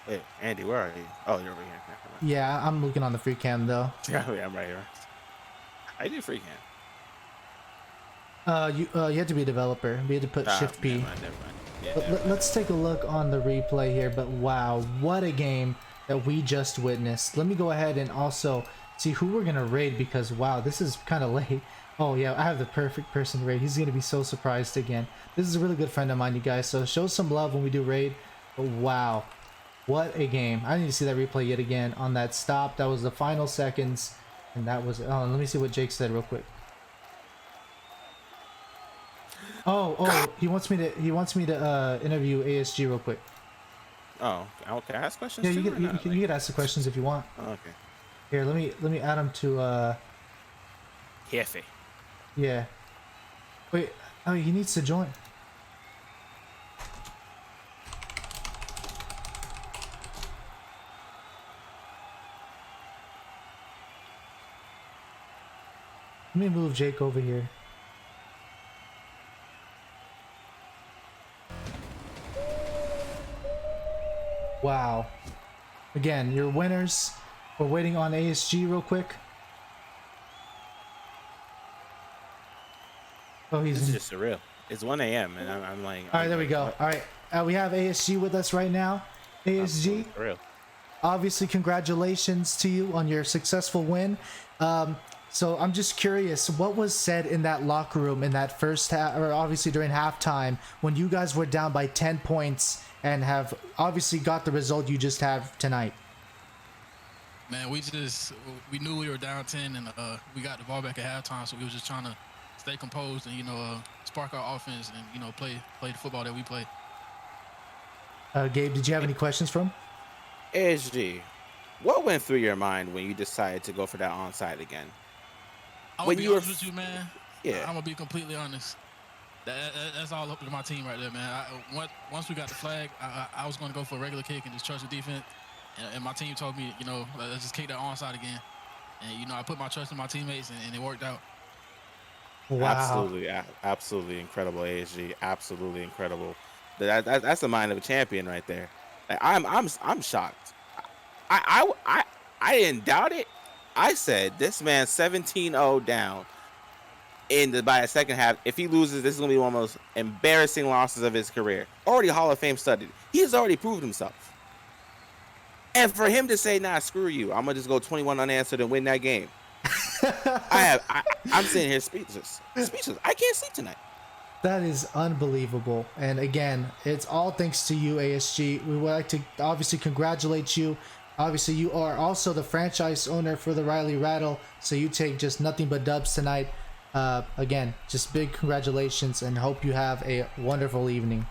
Wait, Andy, where are you? Oh, you're over here. Yeah, I'm looking on the free cam though. Yeah, I'm right here. I do free cam. You had to be a developer. We had to put Shift P. Never mind. Yeah, But let's take a look on the replay here. But wow, what a game that we just witnessed. Let me go ahead and also see who we're gonna raid, because wow, this is kind of late. Oh yeah, I have the perfect person to raid. He's gonna be so surprised again. This is a really good friend of mine, you guys, so show some love when we do raid. But wow, what a game. I need to see that replay yet again on that stop. That was the final seconds, and that was, oh, let me see what Jake said real quick. Oh, he wants me to interview ASG real quick. Oh, can I ask questions? Yeah, too, you or can, not? you can ask the questions if you want. Oh, okay. Here, let me add him to Jefe. yeah. Wait, oh, he needs to join. Let me move Jake over here. Wow. Again, your winners. We're waiting on ASG real quick. Oh, This he's is just surreal. It's 1 a.m. and I'm like. all right, there we go. All right, we have ASG with us right now. ASG, For real. obviously congratulations to you on your successful win. So I'm just curious, what was said in that locker room in that first half, or obviously during halftime, when you guys were down by 10 points and have obviously got the result you just have tonight? Man, we knew we were down 10, and we got the ball back at halftime, so we was just trying to stay composed and spark our offense and play the football that we play. Gabe, did you have any questions for him? ASG, what went through your mind when you decided to go for that onside again? I'm When gonna be you were- honest with you, man. Yeah. I'm gonna be completely honest. That's all up to my team right there, man. Once we got the flag, I was gonna go for a regular kick and just trust the defense. And my team told me, let's just kick that onside again. And I put my trust in my teammates, and it worked out. Wow. Absolutely incredible, ASG. Absolutely incredible. That's the mind of a champion right there. Like, I'm shocked. I didn't doubt it. I said this man 17-0 down by the second half. If he loses, this is gonna be one of the most embarrassing losses of his career. Already Hall of Fame studied. He has already proved himself. And for him to say, "Nah, screw you. I'm gonna just go 21 unanswered and win that game." I'm sitting here speechless. I can't sleep tonight. That is unbelievable. And again, it's all thanks to you, ASG. We would like to obviously congratulate you. Obviously, you are also the franchise owner for the Riley Rattle, so you take just nothing but dubs tonight. Again, just big congratulations, and hope you have a wonderful evening.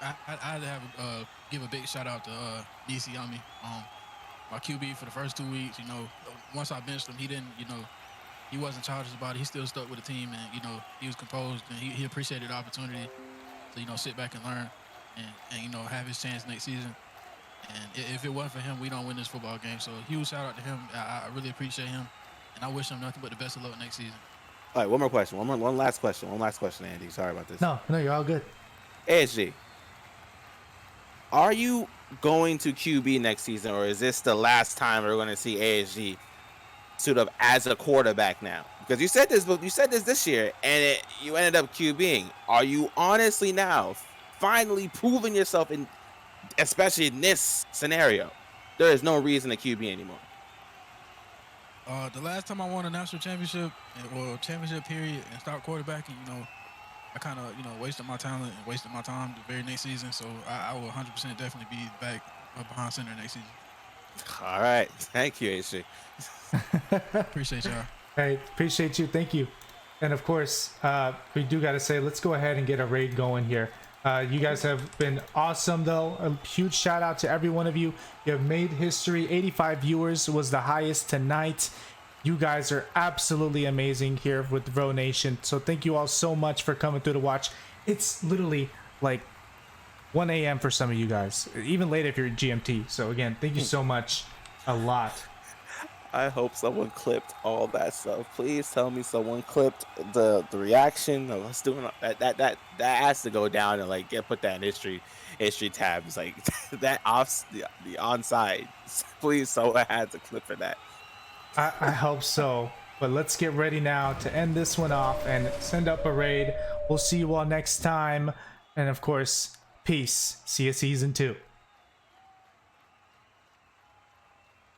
I had to give a big shout out to DC Yami, my QB for the first 2 weeks. Once I benched him, he didn't, he wasn't childish about it. He still stuck with the team, and he was composed, and he appreciated the opportunity to sit back and learn, and have his chance next season. And if it wasn't for him, we don't win this football game. So huge shout out to him. I really appreciate him, and I wish him nothing but the best of luck next season. All right, one more question. One last question, Andy. Sorry about this. No, you're all good. ASG, are you going to QB next season, or is this the last time we're going to see ASG suit up as a quarterback now? Because you said this year, and you ended up QBing. Are you honestly now finally proving yourself especially in this scenario? There is no reason to QB anymore. The last time I won a national championship, or championship period, and stopped quarterbacking, I kind of, wasted my talent and wasted my time the very next season. So I will 100% definitely be back up behind center next season. All right. Thank you, ASG. Appreciate y'all. Hey, appreciate you. Thank you. And of course, we do got to say, let's go ahead and get a raid going here. You guys have been awesome, though. A huge shout out to every one of you. You have made history. 85 viewers was the highest tonight. You guys are absolutely amazing here with the Bro Nation. So thank you all so much for coming through to watch. It's literally like 1 a.m. for some of you guys, even late if you're at GMT. So again, thank you so much a lot. I hope someone clipped all that stuff. Please tell me someone clipped the reaction of us doing that has to go down and put that in history tabs, like that the onside. Please, someone had to clip for that. I hope so. But let's get ready now to end this one off and send up a raid. We'll see you all next time. And of course, peace. See you season 2.